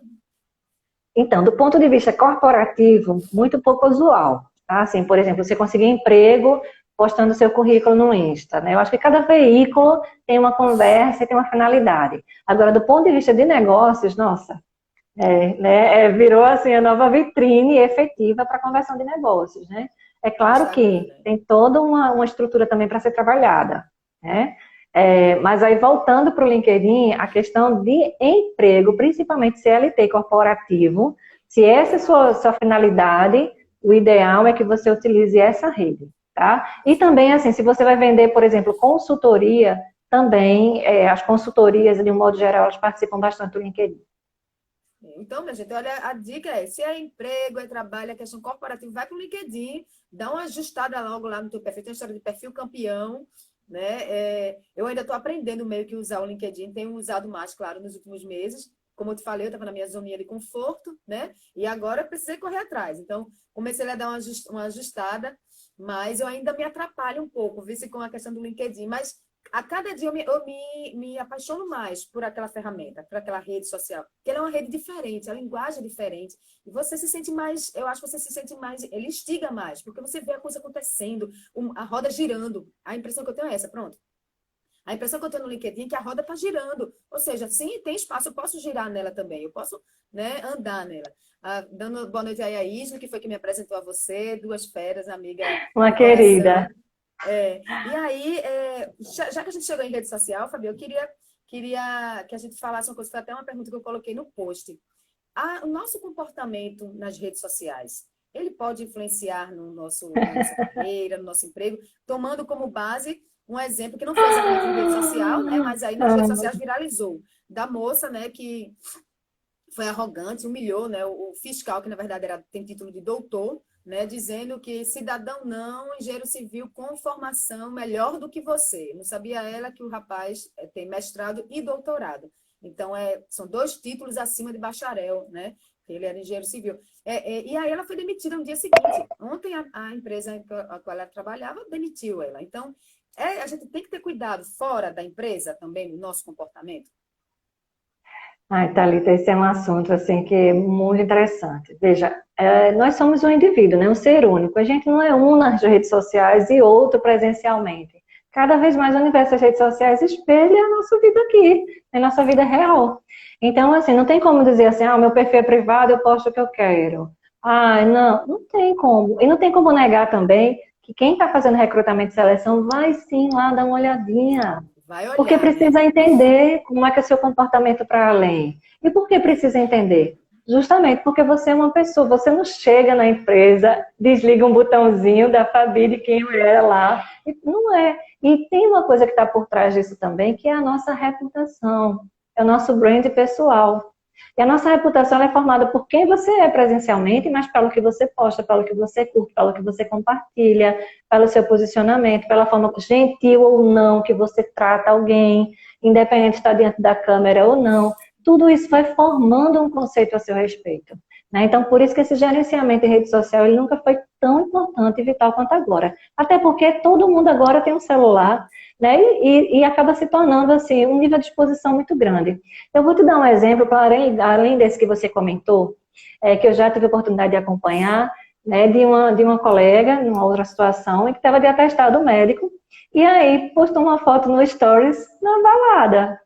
Então, do ponto de vista corporativo, muito pouco usual. Tá? Assim, por exemplo, você conseguir emprego postando seu currículo no Insta. Né? Eu acho que cada veículo tem uma conversa e tem uma finalidade. Agora, do ponto de vista de negócios, nossa, virou assim a nova vitrine efetiva para a conversão de negócios, né? É O claro Instagram, que né? tem toda uma estrutura também para ser trabalhada, né? Mas aí voltando para o LinkedIn, a questão de emprego, principalmente CLT corporativo, se essa é a Exato, sua finalidade, o ideal é que você utilize essa rede, tá? E também, exato. assim, se você vai vender, por exemplo, consultoria, também as consultorias, de um modo geral, elas participam bastante do LinkedIn. Então, minha gente, olha, a dica é, se é emprego, é trabalho, é questão corporativa, vai para o LinkedIn, dá uma ajustada logo lá no teu perfil, tem a história de perfil campeão, né? Eu ainda estou aprendendo meio que usar o LinkedIn, tenho usado mais, claro, nos últimos meses. Como eu te falei, eu estava na minha zoninha de conforto, né? E agora eu precisei correr atrás. Então, comecei a dar uma ajustada, mas eu ainda me atrapalho um pouco, vice com a questão do LinkedIn. Mas a cada dia me apaixono mais por aquela ferramenta, por aquela rede social, porque ela é uma rede diferente, a linguagem é diferente, e você se sente mais, eu acho que você se sente mais, ele instiga mais, porque você vê a coisa acontecendo, a roda girando, a impressão que eu tenho é essa, pronto. A impressão que eu tenho no LinkedIn é que a roda está girando. Ou seja, sim, tem espaço, eu posso girar nela também, eu posso, né, andar nela. Dando boa noite aí a Isma, que foi que me apresentou a você, duas feras, amiga Uma do coração. querida. E aí, já que a gente chegou em rede social, Fabi, eu queria que a gente falasse uma coisa, foi até uma pergunta que eu coloquei no post. O nosso comportamento nas redes sociais, ele pode influenciar na nossa carreira, no nosso emprego, tomando como base um exemplo que não foi exatamente em rede social, né? Mas aí nas redes sociais viralizou, da moça, né, que foi arrogante, humilhou, né, o fiscal, que na verdade tem título de doutor, né, dizendo que cidadão não, engenheiro civil com formação melhor do que você. Não sabia ela que o rapaz tem mestrado e doutorado. Então, são 2 títulos acima de bacharel, né? Ele era engenheiro civil. E aí ela foi demitida no dia seguinte. Ontem a empresa a qual ela trabalhava demitiu ela. Então, a gente tem que ter cuidado fora da empresa também, no nosso comportamento. Ai, Thalita, esse é um assunto assim que é muito interessante. Veja, nós somos um indivíduo, né? Um ser único. A gente não é um nas redes sociais e outro presencialmente. Cada vez mais o universo das redes sociais espelha a nossa vida aqui, a nossa vida real. Então, assim, não tem como dizer assim, meu perfil é privado, eu posto o que eu quero. Não, não tem como. E não tem como negar também que quem está fazendo recrutamento e seleção vai sim lá dar uma olhadinha. Vai Porque olhar, né? precisa entender como é que é o seu comportamento para além. E por que precisa entender? Justamente porque você é uma pessoa, você não chega na empresa, desliga um botãozinho da Fabi de quem eu era lá. Não é. E tem uma coisa que está por trás disso também, que é a nossa reputação, é o nosso brand pessoal. E a nossa reputação é formada por quem você é presencialmente, mas pelo que você posta, pelo que você curte, pelo que você compartilha, pelo seu posicionamento, pela forma gentil ou não que você trata alguém, independente de estar diante da câmera ou não. Tudo isso vai formando um conceito a seu respeito. Né? Então, por isso que esse gerenciamento em rede social ele nunca foi tão importante e vital quanto agora. Até porque todo mundo agora tem um celular, né? E acaba se tornando assim, um nível de exposição muito grande. Eu vou te dar um exemplo, além desse que você comentou, que eu já tive a oportunidade de acompanhar, né, de uma colega, numa outra situação, em que estava de atestado médico, e aí postou uma foto no Stories na balada,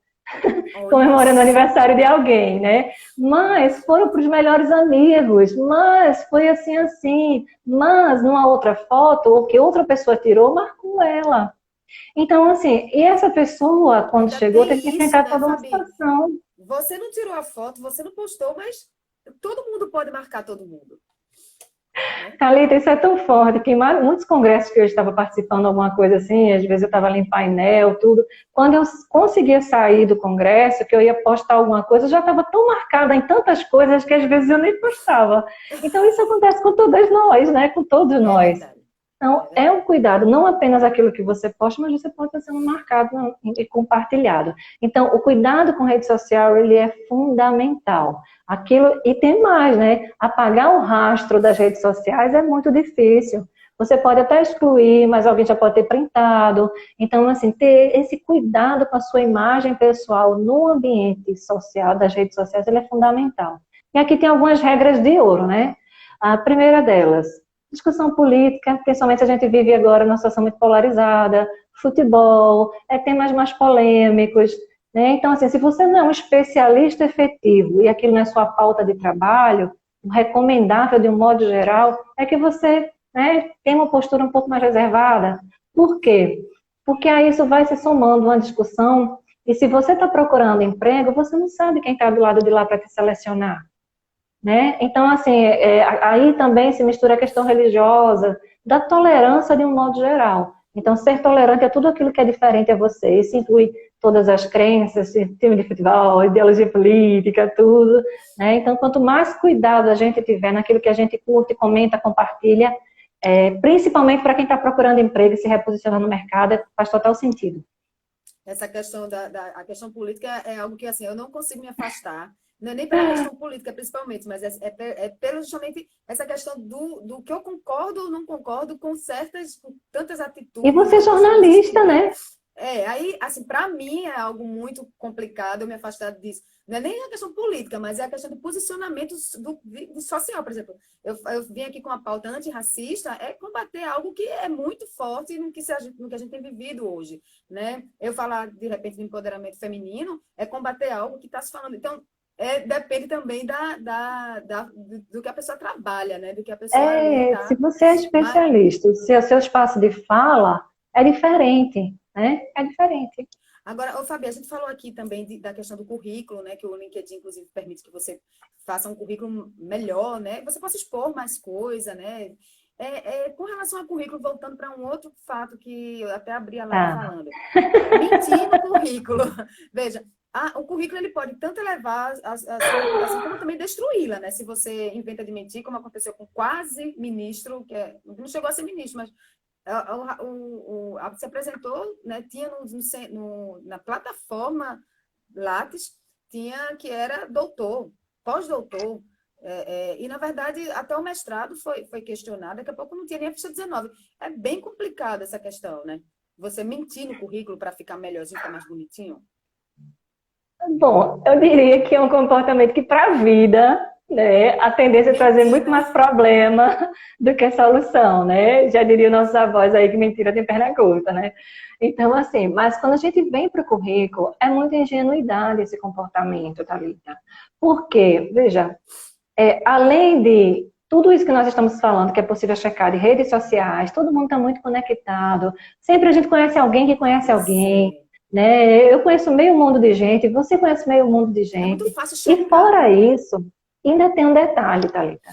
comemorando o aniversário de alguém, né? Mas foram para os melhores amigos, mas foi assim, mas numa outra foto, ou que outra pessoa tirou, marcou ela. Então, assim, e essa pessoa, quando Ainda chegou, teve que tem isso, enfrentar né, toda uma Fabi? situação. Você não tirou a foto, você não postou, mas todo mundo pode marcar todo mundo. Né? Thalita, isso é tão forte que muitos congressos que eu estava participando, alguma coisa assim, às vezes eu estava ali em painel, tudo. Quando eu conseguia sair do congresso, que eu ia postar alguma coisa, eu já estava tão marcada em tantas coisas que às vezes eu nem postava. Então isso acontece com todas nós, né? Com todos É nós. verdade. Então, é um cuidado, não apenas aquilo que você posta, mas você pode estar sendo marcado e compartilhado. Então, o cuidado com rede social, ele é fundamental. Aquilo, e tem mais, né? Apagar o rastro das redes sociais é muito difícil. Você pode até excluir, mas alguém já pode ter printado. Então, assim, ter esse cuidado com a sua imagem pessoal no ambiente social das redes sociais, ele é fundamental. E aqui tem algumas regras de ouro, né? A primeira delas, discussão política, principalmente a gente vive agora numa situação muito polarizada, futebol, temas mais polêmicos, né? Então, assim, se você não é um especialista efetivo e aquilo não é sua pauta de trabalho, o recomendável de um modo geral é que você, né, tenha uma postura um pouco mais reservada. Por quê? Porque aí isso vai se somando uma discussão e se você está procurando emprego, você não sabe quem está do lado de lá para te selecionar. Né? Então, assim, aí também se mistura a questão religiosa, da tolerância de um modo geral. Então, ser tolerante a tudo aquilo que é diferente a você. Isso inclui todas as crenças, time de futebol, ideologia política, tudo. Né? Então, quanto mais cuidado a gente tiver naquilo que a gente curte, comenta, compartilha, principalmente para quem está procurando emprego e se reposicionar no mercado, faz total sentido. Essa questão a questão política é algo que assim, eu não consigo me afastar. Não é nem pela questão política, principalmente, mas pelo justamente essa questão do que eu concordo ou não concordo com tantas atitudes. E você é jornalista, né? Aí, assim, para mim é algo muito complicado eu me afastar disso. Não é nem a questão política, mas é a questão de posicionamento social, por exemplo. Eu vim aqui com a pauta antirracista, é combater algo que é muito forte no que a gente tem vivido hoje, né? Eu falar, de repente, de empoderamento feminino, é combater algo que está se falando. Então, depende também do que a pessoa trabalha, né? Do que a pessoa ali Se está. você é especialista, se o seu espaço de fala é diferente, né? É diferente. Agora, Fabi, a gente falou aqui também da questão do currículo, né? Que o LinkedIn, inclusive, permite que você faça um currículo melhor, né? Você possa expor mais coisa, né? Com relação ao currículo, voltando para um outro fato que eu até abri a live Tá. falando. Mentir no currículo. Veja, o currículo ele pode tanto elevar a sua reputação, como também destruí-la, né? Se você inventa de mentir, como aconteceu com quase ministro, não chegou a ser ministro, mas se apresentou, né, tinha na plataforma Lattes, tinha que era doutor, pós-doutor, e na verdade até o mestrado foi questionado, daqui a pouco não tinha nem a ficha 19. É bem complicada essa questão, né? Você mentir no currículo para ficar melhorzinho, ficar mais bonitinho. Bom, eu diria que é um comportamento que para a vida, né, a tendência é trazer Mentir, muito né? mais problema do que solução, né? Já diria nossos avós aí que mentira tem perna curta, né? Então, assim, mas quando a gente vem para o currículo, é muita ingenuidade esse comportamento, Thalita. Porque, veja, além de tudo isso que nós estamos falando, que é possível checar de redes sociais, todo mundo está muito conectado, sempre a gente conhece alguém que conhece alguém, né? Eu conheço meio mundo de gente, você conhece meio mundo de É muito gente. fácil E checar, fora né? isso, ainda tem um detalhe, Thalita.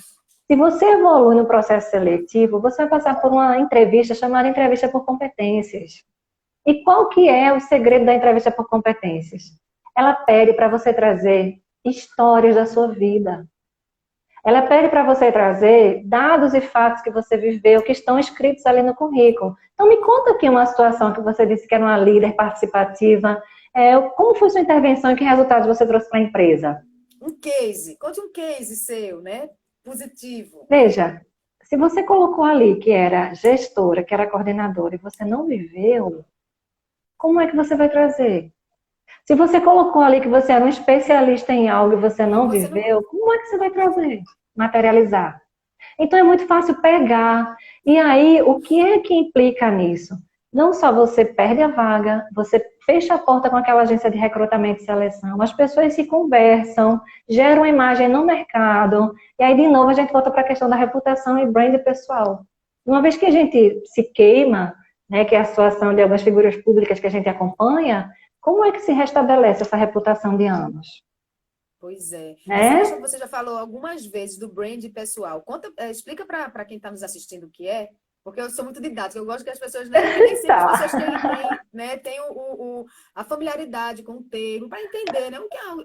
Se você evolui no processo seletivo, você vai passar por uma entrevista chamada entrevista por competências. E qual que é o segredo da entrevista por competências? Ela pede para você trazer histórias da sua vida. Ela pede para você trazer dados e fatos que você viveu, que estão escritos ali no currículo. Então, me conta aqui uma situação que você disse que era uma líder participativa. Como foi sua intervenção e que resultados você trouxe para a empresa? Um case, conte um case seu, né? Positivo. Veja, se você colocou ali que era gestora, que era coordenadora, e você não viveu, como é que você vai trazer? Se você colocou ali que você era um especialista em algo e você E não você não. viveu, como é que você vai trazer? Materializar. Então é muito fácil pegar. E aí, o que é que implica nisso? Não só você perde a vaga, você fecha a porta com aquela agência de recrutamento e seleção, as pessoas se conversam, geram uma imagem no mercado, e aí de novo a gente volta para a questão da reputação e brand pessoal. Uma vez que a gente se queima, né, que é a situação de algumas figuras públicas que a gente acompanha, como é que se restabelece essa reputação de anos? Pois é. Essa questão Né? que você já falou algumas vezes do brand pessoal. Explica para quem está nos assistindo o que é, porque eu sou muito didática. Eu gosto que as pessoas, né? E nem sempre as Tá. pessoas têm a familiaridade com o termo para entender, né?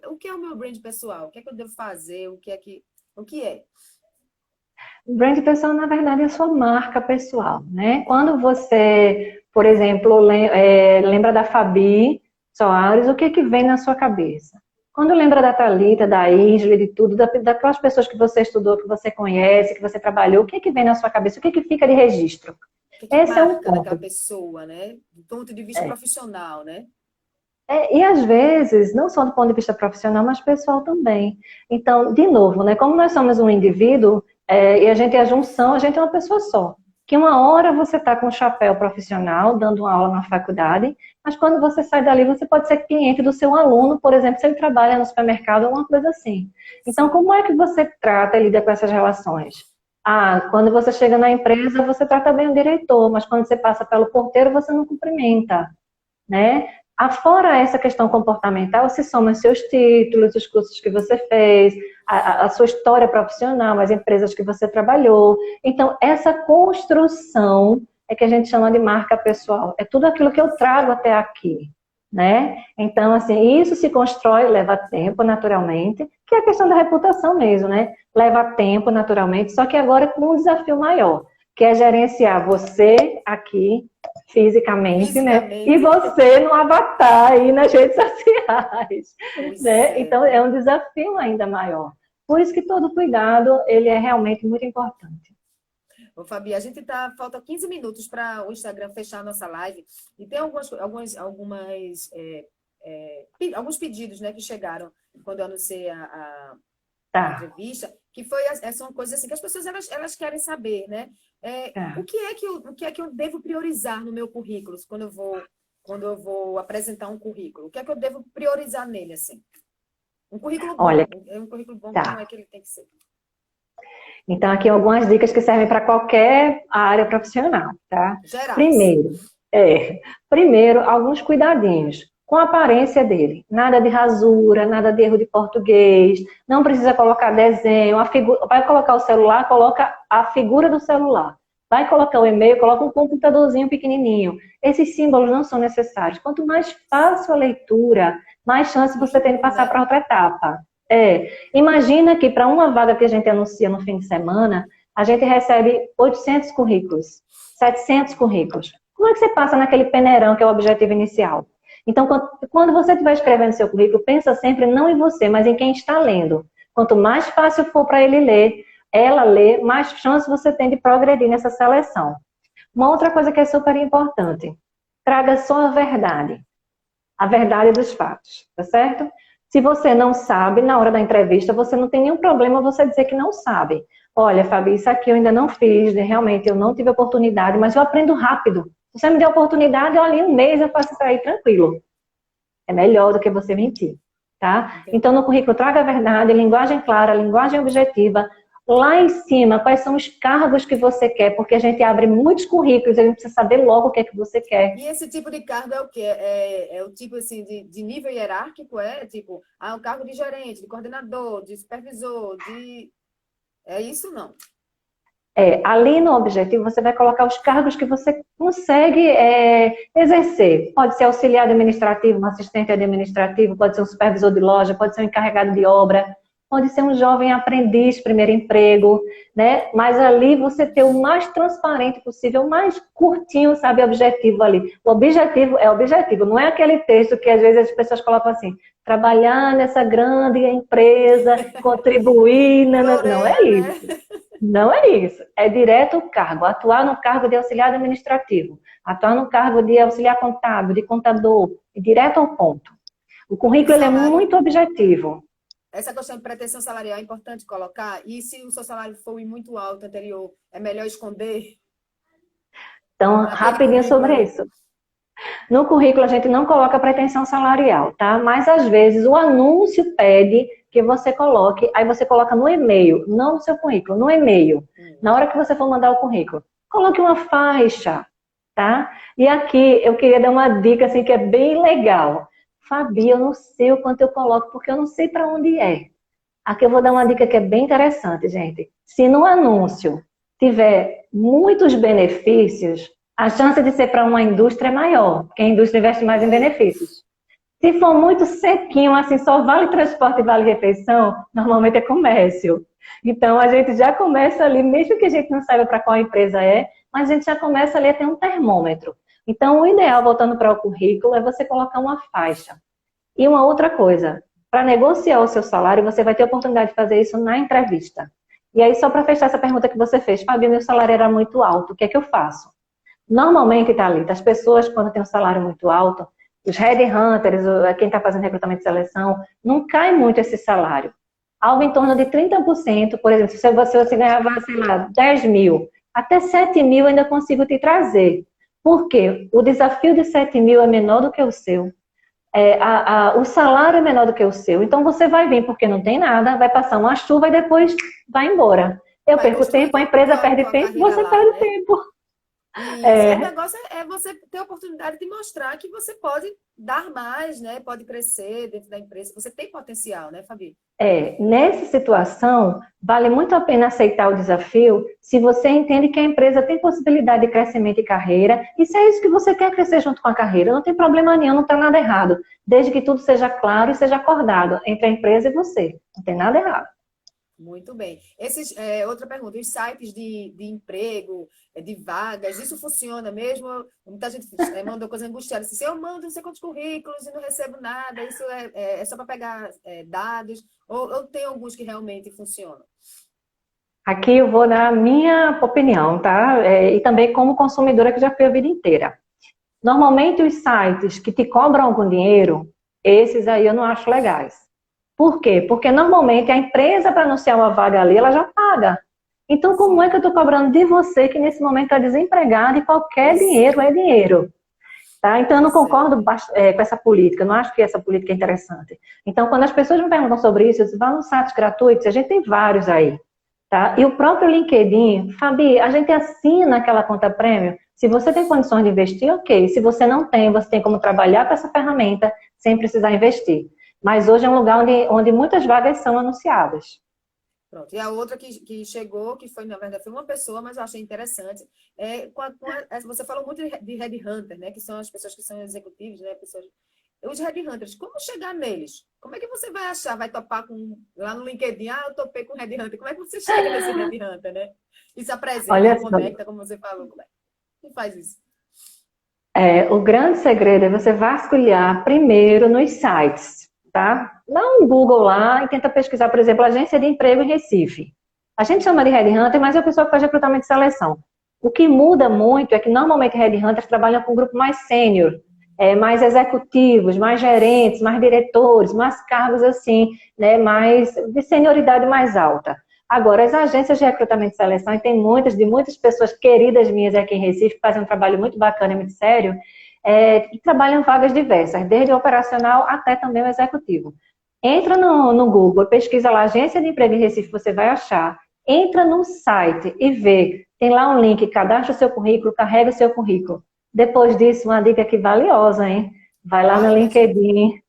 O que é o meu brand pessoal? O que é que eu devo fazer? O que é? Brand pessoal, na verdade, é a sua marca pessoal, né? Quando você, por exemplo, lembra da Fabi Soares, o que que vem na sua cabeça? Quando lembra da Thalita, da Isla, de tudo, daquelas pessoas que você estudou, que você conhece, que você trabalhou, o que que vem na sua cabeça? O que que fica de registro? O que é que Esse é um marca daquela ponto. pessoa, né? Do ponto de vista profissional, né? E às vezes, não só do ponto de vista profissional, mas pessoal também. Então, de novo, né, como nós somos um indivíduo, e a gente é a junção, a gente é uma pessoa só. Que uma hora você está com um chapéu profissional, dando uma aula na faculdade, mas quando você sai dali, você pode ser cliente do seu aluno, por exemplo, se ele trabalha no supermercado ou alguma coisa assim. Então, Sim. como é que você trata e lida com essas relações? Quando você chega na empresa, você trata bem o diretor, mas quando você passa pelo porteiro, você não cumprimenta, né? Afora essa questão comportamental, se somam os seus títulos, os cursos que você fez, a sua história profissional, as empresas que você trabalhou. Então, essa construção é que a gente chama de marca pessoal. É tudo aquilo que eu trago até aqui, né? Então, assim, isso se constrói, leva tempo, naturalmente, que é a questão da reputação mesmo, né? Leva tempo, naturalmente, só que agora com um desafio maior, que é gerenciar você aqui, fisicamente, né? E Fisicamente. você no avatar aí nas redes sociais, Pois né? é. Então é um desafio ainda maior. Por isso que todo cuidado, ele é realmente muito importante. Ô, Fabi, a gente falta 15 minutos para o Instagram fechar a nossa live e tem alguns pedidos, né, que chegaram quando eu anunciei a Tá, entrevista, que são coisas assim que as pessoas elas querem saber, né? tá. O que é que eu devo priorizar no meu currículo quando eu vou apresentar um currículo? O que é que eu devo priorizar nele, assim? Um currículo Olha, bom. Um currículo bom, como é tá. que ele tem que ser? Então, aqui algumas dicas que servem para qualquer área profissional, tá? Gerais. Primeiro, primeiro, alguns cuidadinhos com a aparência dele. Nada de rasura, nada de erro de português, não precisa colocar desenho, vai colocar o celular, coloca a figura do celular. Vai colocar o e-mail, coloca um computadorzinho pequenininho. Esses símbolos não são necessários. Quanto mais fácil a leitura, mais chance você tem de Limpo, passar né? para outra etapa. Imagina que para uma vaga que a gente anuncia no fim de semana, a gente recebe 800 currículos, 700 currículos. Como é que você passa naquele peneirão que é o objetivo inicial? Então, quando você estiver escrevendo seu currículo, pensa sempre não em você, mas em quem está lendo. Quanto mais fácil for para ele ler, ela ler, mais chance você tem de progredir nessa seleção. Uma outra coisa que é super importante, traga só a verdade dos fatos, tá certo? Se você não sabe, na hora da entrevista, você não tem nenhum problema você dizer que não sabe. Olha, Fabi, isso aqui eu ainda não fiz, né? Realmente eu não tive oportunidade, mas eu aprendo rápido. Se você me der oportunidade, eu ali um mês eu faço isso aí tranquilo. É melhor do que você mentir, tá? Então, Entendi. no currículo, traga a verdade, linguagem clara, linguagem objetiva. Lá em cima, quais são os cargos que você quer, porque a gente abre muitos currículos, a gente precisa saber logo o que é que você quer. E esse tipo de cargo é o quê? É o tipo assim de nível hierárquico, é? Tipo, um cargo de gerente, de coordenador, de supervisor, de. É isso não? Ali no objetivo, você vai colocar os cargos que você consegue exercer. Pode ser auxiliar administrativo, um assistente administrativo, pode ser um supervisor de loja, pode ser um encarregado de obra, pode ser um jovem aprendiz, primeiro emprego, né? Mas ali você ter o mais transparente possível, o mais curtinho, sabe, objetivo ali. O objetivo é objetivo, não é aquele texto que às vezes as pessoas colocam assim, trabalhar nessa grande empresa, contribuir, não é Floreia, né? isso. Não é isso. É direto o cargo. Atuar no cargo de auxiliar administrativo, atuar no cargo de auxiliar contábil, de contador, direto ao ponto. O E currículo ele é salário? muito objetivo. Essa questão de pretensão salarial é importante colocar. E se o seu salário for muito alto anterior, é melhor esconder Então, naquele rapidinho currículo sobre ali? isso. No currículo a gente não coloca pretensão salarial, tá? Mas às vezes o anúncio pede que você coloque, aí você coloca no e-mail, não no seu currículo, no e-mail. Hum. Na hora que você for mandar o currículo, coloque uma faixa, tá? E aqui eu queria dar uma dica assim que é bem legal. Fabi, eu não sei o quanto eu coloco porque eu não sei para onde é. Aqui eu vou dar uma dica que é bem interessante, gente. Se no anúncio tiver muitos benefícios, a chance de ser para uma indústria é maior, porque a indústria investe mais em É. benefícios. Se for muito sequinho, assim, só vale transporte e vale refeição, normalmente é comércio. Então a gente já começa ali, mesmo que a gente não saiba para qual empresa é, mas a gente já começa ali a ter um termômetro. Então o ideal, voltando para o currículo, é você colocar uma faixa. E uma outra coisa, para negociar o seu salário, você vai ter a oportunidade de fazer isso na entrevista. E aí, só para fechar essa pergunta que você fez, Fabio, meu salário era muito alto, o que é que eu faço? Normalmente, Thalita, as pessoas, quando têm um salário muito alto, os headhunters, quem está fazendo recrutamento de seleção, não cai muito esse salário. Algo em torno de 30%, por exemplo, se você ganhava, sei lá, 10 mil, até 7 mil eu ainda consigo te trazer. Por quê? O desafio de 7 mil é menor do que o seu. O salário é menor do que o seu. Então você vai vir porque não tem nada, vai passar uma chuva e depois vai embora. Eu Vai perco construir tempo, a empresa perde tua tempo, carreira você lá, perde né? tempo. Isso. O É, negócio é você ter a oportunidade de mostrar que você pode dar mais, né? Pode crescer dentro da empresa. Você tem potencial, né, Fabi? nessa situação, vale muito a pena aceitar o desafio se você entende que a empresa tem possibilidade de crescimento e carreira, e se é isso que você quer crescer junto com a carreira, não tem problema nenhum, não está nada errado, desde que tudo seja claro e seja acordado entre a empresa e você. Não tem nada errado. Muito bem. Outra pergunta, os sites de emprego, de vagas, isso funciona mesmo? Muita gente mandou coisa angustiada. Se eu mando não sei quantos currículos e não recebo nada, isso é só para pegar dados? Ou tem alguns que realmente funcionam? Aqui eu vou dar a minha opinião, tá? E também como consumidora que já fui a vida inteira. Normalmente os sites que te cobram algum dinheiro, esses aí eu não acho legais. Por quê? Porque normalmente a empresa para anunciar uma vaga ali, ela já paga. Então como é que eu estou cobrando de você que nesse momento está desempregado e qualquer Pois dinheiro é, é dinheiro? Tá? Então, eu não pois é. concordo com essa política, eu não acho que essa política é interessante. Então, quando as pessoas me perguntam sobre isso, eu digo, vá nos sites gratuitos, a gente tem vários aí. Tá? E o próprio LinkedIn, Fabi, a gente assina aquela conta premium. Se você tem condições de investir, ok. Se você não tem, você tem como trabalhar com essa ferramenta sem precisar investir. Mas hoje é um lugar onde muitas vagas são anunciadas. Pronto. E a outra que chegou, que foi, na verdade, foi uma pessoa, mas eu achei interessante, você falou muito de headhunter, né? Que são as pessoas que são executivos, né? Pessoas, os headhunters, como chegar neles? Como é que você vai achar, vai topar com, lá no LinkedIn, eu topei com headhunter. Como é que você chega nesse headhunter, né? E se apresenta, Olha ou só, conecta, como você falou. Como é que faz isso? o grande segredo é você vasculhar primeiro nos sites, tá? Dá um Google lá e tenta pesquisar, por exemplo, agência de emprego em Recife. A gente chama de headhunter, mas é a pessoa que faz recrutamento de seleção. O que muda muito é que normalmente headhunters trabalham com um grupo mais sênior, mais executivos, mais gerentes, mais diretores, mais cargos assim, né, mais de senioridade mais alta. Agora, as agências de recrutamento e seleção, e tem muitas pessoas queridas minhas aqui em Recife, que fazem um trabalho muito bacana e muito sério, que trabalham em vagas diversas, desde o operacional até também o executivo. Entra no Google, pesquisa lá, agência de emprego em Recife, você vai achar. Entra no site e vê, tem lá um link, cadastra o seu currículo, carrega o seu currículo. Depois disso, uma dica aqui valiosa, hein? Vai lá no Olha, gente. LinkedIn,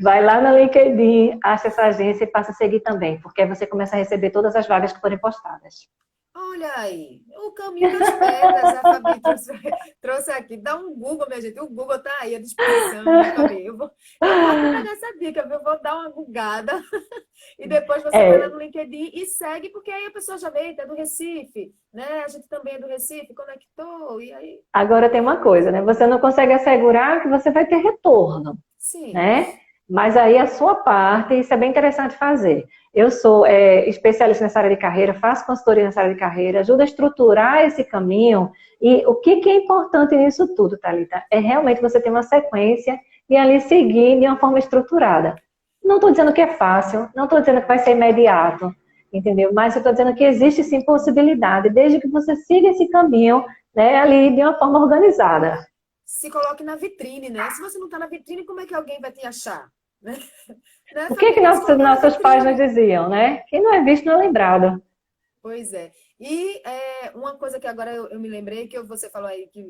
vai lá no LinkedIn, acha essa agência e passa a seguir também, porque aí você começa a receber todas as vagas que forem postadas. Olha aí, o caminho das pedras, a Fabi trouxe aqui. Dá um Google, minha gente. O Google está aí à disposição, né, Fabi? Eu vou pegar essa dica, viu? Eu vou dar uma googada e depois você vai lá É, no LinkedIn e segue, porque aí a pessoa já vê, é do Recife, né? A gente também é do Recife, conectou, e aí agora tem uma coisa, né? Você não consegue assegurar que você vai ter retorno, sim. né? Mas aí a sua parte, isso é bem interessante fazer. Eu sou especialista nessa área de carreira, faço consultoria nessa área de carreira, ajudo a estruturar esse caminho. E o que é importante nisso tudo, Thalita? É realmente você ter uma sequência e ali seguir de uma forma estruturada. Não estou dizendo que é fácil, não estou dizendo que vai ser imediato, entendeu? Mas eu estou dizendo que existe sim possibilidade, desde que você siga esse caminho, né, ali de uma forma organizada. Se coloque na vitrine, né? Se você não está na vitrine, como é que alguém vai te achar? Né, né O que é Fabi? que Tem que se colocar na nossos pais nos vitrine. diziam, né? Quem não é visto não é lembrado. Pois é. E uma coisa que agora eu me lembrei, que você falou aí, que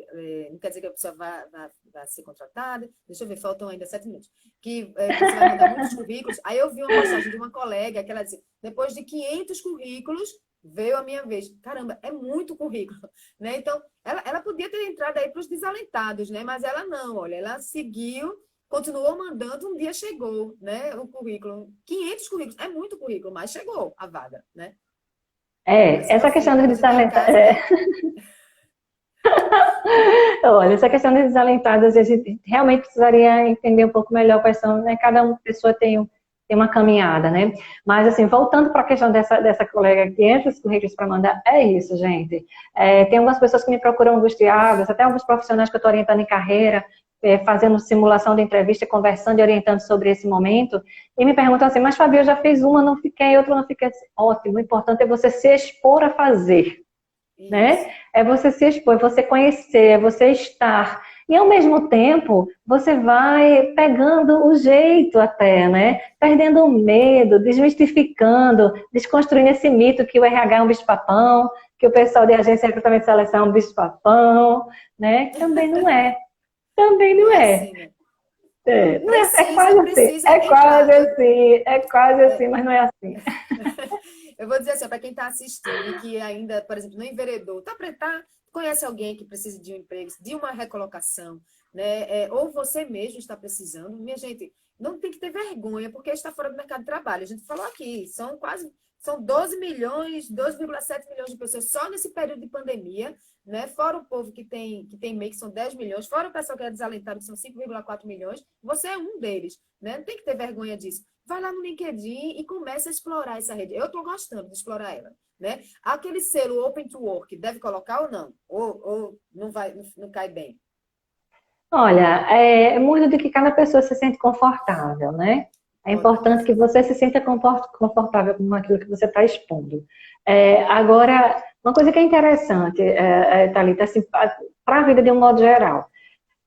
não quer dizer que a pessoa vai ser contratada. Deixa eu ver, faltam ainda 7 minutos. Que você vai mandar muitos currículos. Aí eu vi uma postagem de uma colega que ela disse, depois de 500 currículos, veio a minha vez. Caramba, é muito currículo, né? Então, ela podia ter entrado aí para os desalentados, né? Mas ela não, olha, ela seguiu, continuou mandando, um dia chegou, né? O currículo. 500 currículos, é muito currículo, mas chegou a vaga, né? Mas Essa enfim, questão quando dos a gente está em desalentados. casa, né? Olha, essa questão dos desalentados, a gente realmente precisaria entender um pouco melhor quais são, né? Cada uma pessoa tem uma caminhada, né? Mas, assim, voltando para a questão dessa colega que entra os currículos para mandar, é isso, gente. Tem algumas pessoas que me procuram angustiadas, até alguns profissionais que eu estou orientando em carreira, fazendo simulação de entrevista, conversando e orientando sobre esse momento, e me perguntam assim, mas Fabi, eu já fiz uma, não fiquei, outra não fiquei. Ótimo, o importante é você se expor a fazer, né? Isso. É você se expor, é você conhecer, é você estar. E ao mesmo tempo, você vai pegando o jeito até, né? Perdendo o medo, desmistificando, desconstruindo esse mito que o RH é um bicho-papão, que o pessoal de agência de recrutamento e seleção é um bicho-papão, né? Também não é. Também Não não é é. assim, né? Não é, é quase assim. Precisa É quase entrar. assim. É quase assim, mas não é assim. Eu vou dizer assim, para quem está assistindo e que ainda, por exemplo, não enveredou, conhece alguém que precisa de um emprego, de uma recolocação, né? Ou você mesmo está precisando. Minha gente, não tem que ter vergonha, porque está fora do mercado de trabalho. A gente falou aqui, são quase São 12 milhões, 2,7 milhões de pessoas só nesse período de pandemia, né? Fora o povo que tem MEI, que são 10 milhões, fora o pessoal que é desalentado, que são 5,4 milhões, você é um deles, né? Não tem que ter vergonha disso. Vai lá no LinkedIn e começa a explorar essa rede. Eu estou gostando de explorar ela, né? Aquele selo Open to Work, deve colocar ou não? Ou não vai, não cai bem? Olha, é muito de que cada pessoa se sente confortável, né? É Ótimo. importante que você se sinta confortável com aquilo que você está expondo. Agora, uma coisa que é interessante, Thalita, assim, para a vida de um modo geral,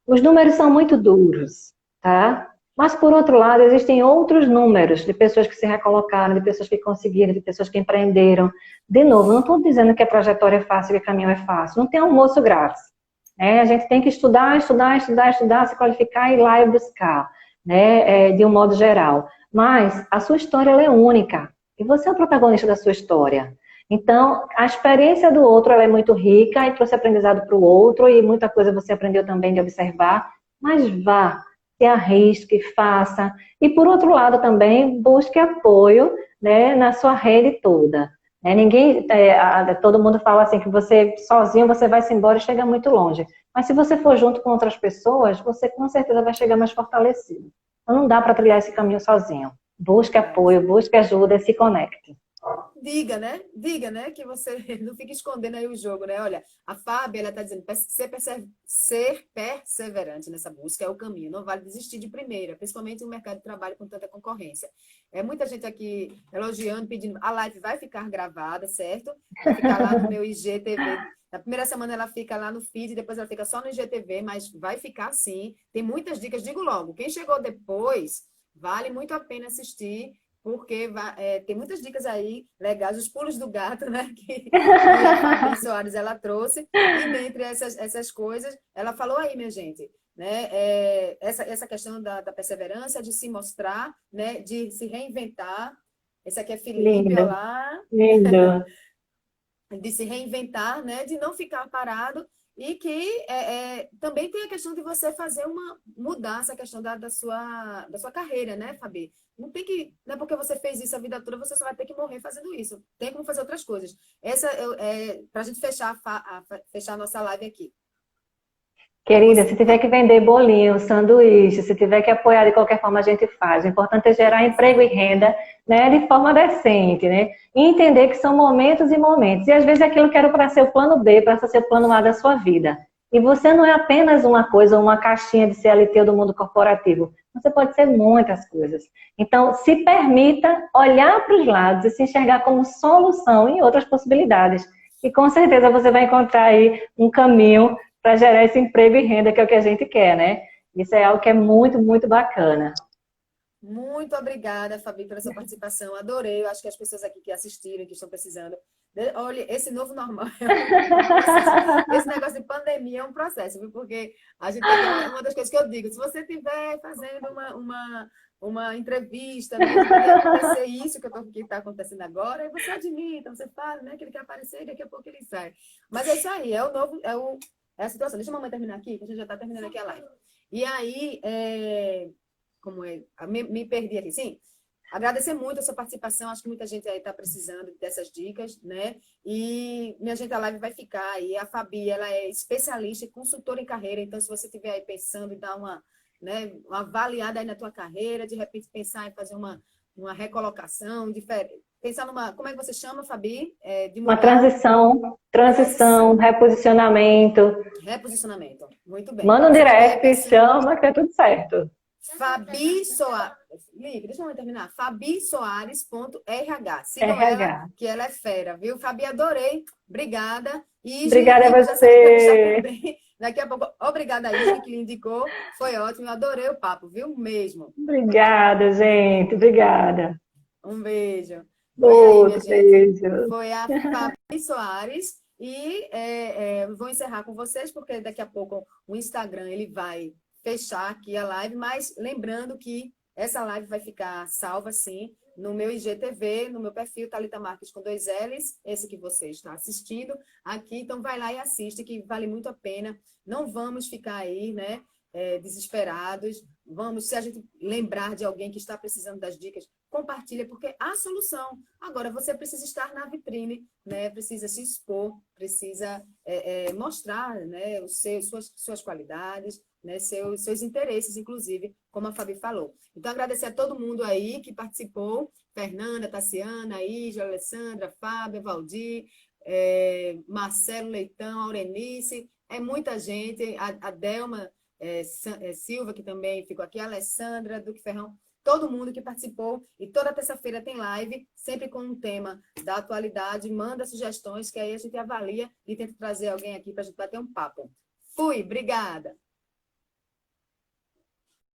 os números são muito duros, tá? Mas, por outro lado, existem outros números de pessoas que se recolocaram, de pessoas que conseguiram, de pessoas que empreenderam. De novo, não estou dizendo que a trajetória é fácil, que o caminho é fácil. Não tem almoço grátis. A gente tem que estudar, estudar, estudar, estudar, se qualificar e ir lá e buscar, né? De um modo geral. Mas a sua história ela é única. E você é o protagonista da sua história. Então, a experiência do outro ela é muito rica e trouxe aprendizado para o outro e muita coisa você aprendeu também de observar, mas vá, se arrisque, faça. E por outro lado também, busque apoio, né, na sua rede toda. Todo mundo fala assim que você sozinho você vai se embora e chega muito longe. Mas se você for junto com outras pessoas, você com certeza vai chegar mais fortalecido. Então não dá para trilhar esse caminho sozinho. Busque apoio, busque ajuda e se conecte. Diga, né, que você não fica escondendo aí o jogo, né? Olha, a Fábia, ela está dizendo, ser perseverante nessa busca é o caminho, não vale desistir de primeira, principalmente no mercado de trabalho com tanta concorrência. É muita gente aqui elogiando, pedindo, a live vai ficar gravada, certo? Vai ficar lá no meu IGTV. Na primeira semana ela fica lá no feed, depois ela fica só no IGTV, mas vai ficar sim. Tem muitas dicas, digo logo, quem chegou depois, vale muito a pena assistir, porque tem muitas dicas aí legais, os pulos do gato, né? Que a Fabi Soares ela trouxe. E dentre essas coisas, ela falou aí, minha gente, né? Essa questão da perseverança, de se mostrar, né? De se reinventar. Esse aqui é Felipe, Lindo, olá. lindo. De se reinventar, né? De não ficar parado e que também tem a questão de você mudar essa questão da sua carreira, né, Fabi? Não é porque você fez isso a vida toda, você só vai ter que morrer fazendo isso. Tem como fazer outras coisas. Essa para a gente fechar a nossa live aqui. Querida, se tiver que vender bolinho, sanduíche, se tiver que apoiar de qualquer forma, a gente faz. O importante é gerar emprego e renda, né, de forma decente, né? E entender que são momentos e momentos. E às vezes aquilo que era para ser o plano B, para ser o plano A da sua vida. E você não é apenas uma coisa, uma caixinha de CLT ou do mundo corporativo. Você pode ser muitas coisas. Então, se permita olhar para os lados e se enxergar como solução em outras possibilidades. E com certeza você vai encontrar aí um caminho para gerar esse emprego e renda que é o que a gente quer, né? Isso é algo que é muito, muito bacana. Muito obrigada, Fabi, pela sua participação. Adorei. Eu acho que as pessoas aqui que assistiram, que estão precisando. Olha, esse novo normal é um processo. Esse negócio de pandemia é um processo, viu? Porque a gente tem que, uma das coisas que eu digo, se você estiver fazendo uma entrevista, né, que podia acontecer isso que está acontecendo agora, aí você admita, você fala, né, que ele quer aparecer e daqui a pouco ele sai. Mas é isso aí, é a situação. Deixa a mamãe terminar aqui, que a gente já está terminando aqui a live. E aí, como é? Me perdi aqui, sim. Agradecer muito a sua participação, acho que muita gente aí está precisando dessas dicas, né? E minha gente, a live vai ficar aí. A Fabi, ela é especialista e consultora em carreira, então se você estiver aí pensando em dar uma avaliada aí na tua carreira, de repente pensar em fazer uma recolocação, pensar como é que você chama, Fabi? De Uma mudar. transição, reposicionamento. Reposicionamento. Muito bem. Manda Então, um você estiver aí direct, pensando. chama que é tudo certo. Fabi Soares. Liga, deixa eu terminar. FabiSoares.rh. Sigam ela, RH. que ela é fera, viu? Fabi, adorei. Obrigada. Isne, Obrigada a já sei entrevistar você. também. Daqui a pouco, obrigada, Isne, que lhe indicou. Foi ótimo, eu adorei o papo, viu? Mesmo. Obrigada, gente. Obrigada. Um beijo. Foi aí, minha Outro gente. beijo. Foi a Fabi Soares. E vou encerrar com vocês, porque daqui a pouco o Instagram ele vai fechar aqui a live, mas lembrando que essa live vai ficar salva, sim, no meu IGTV, no meu perfil Thalita Marques com 2 L's, esse que você está assistindo aqui. Então, vai lá e assiste, que vale muito a pena. Não vamos ficar aí, né? desesperados. Vamos, se a gente lembrar de alguém que está precisando das dicas, compartilha, porque há solução. Agora, você precisa estar na vitrine, né? Precisa se expor, precisa mostrar, né? Suas qualidades, né? Seus interesses, inclusive, como a Fabi falou. Então, agradecer a todo mundo aí que participou, Fernanda, Tassiana, Ígia, Alessandra, Fábio, Valdir, Marcelo Leitão, Aurenice, é muita gente, a Delma Silva, que também ficou aqui, a Alessandra, Duque Ferrão, todo mundo que participou. E toda terça-feira tem live, sempre com um tema da atualidade. Manda sugestões, que aí a gente avalia e tenta trazer alguém aqui para a gente bater um papo. Fui, obrigada!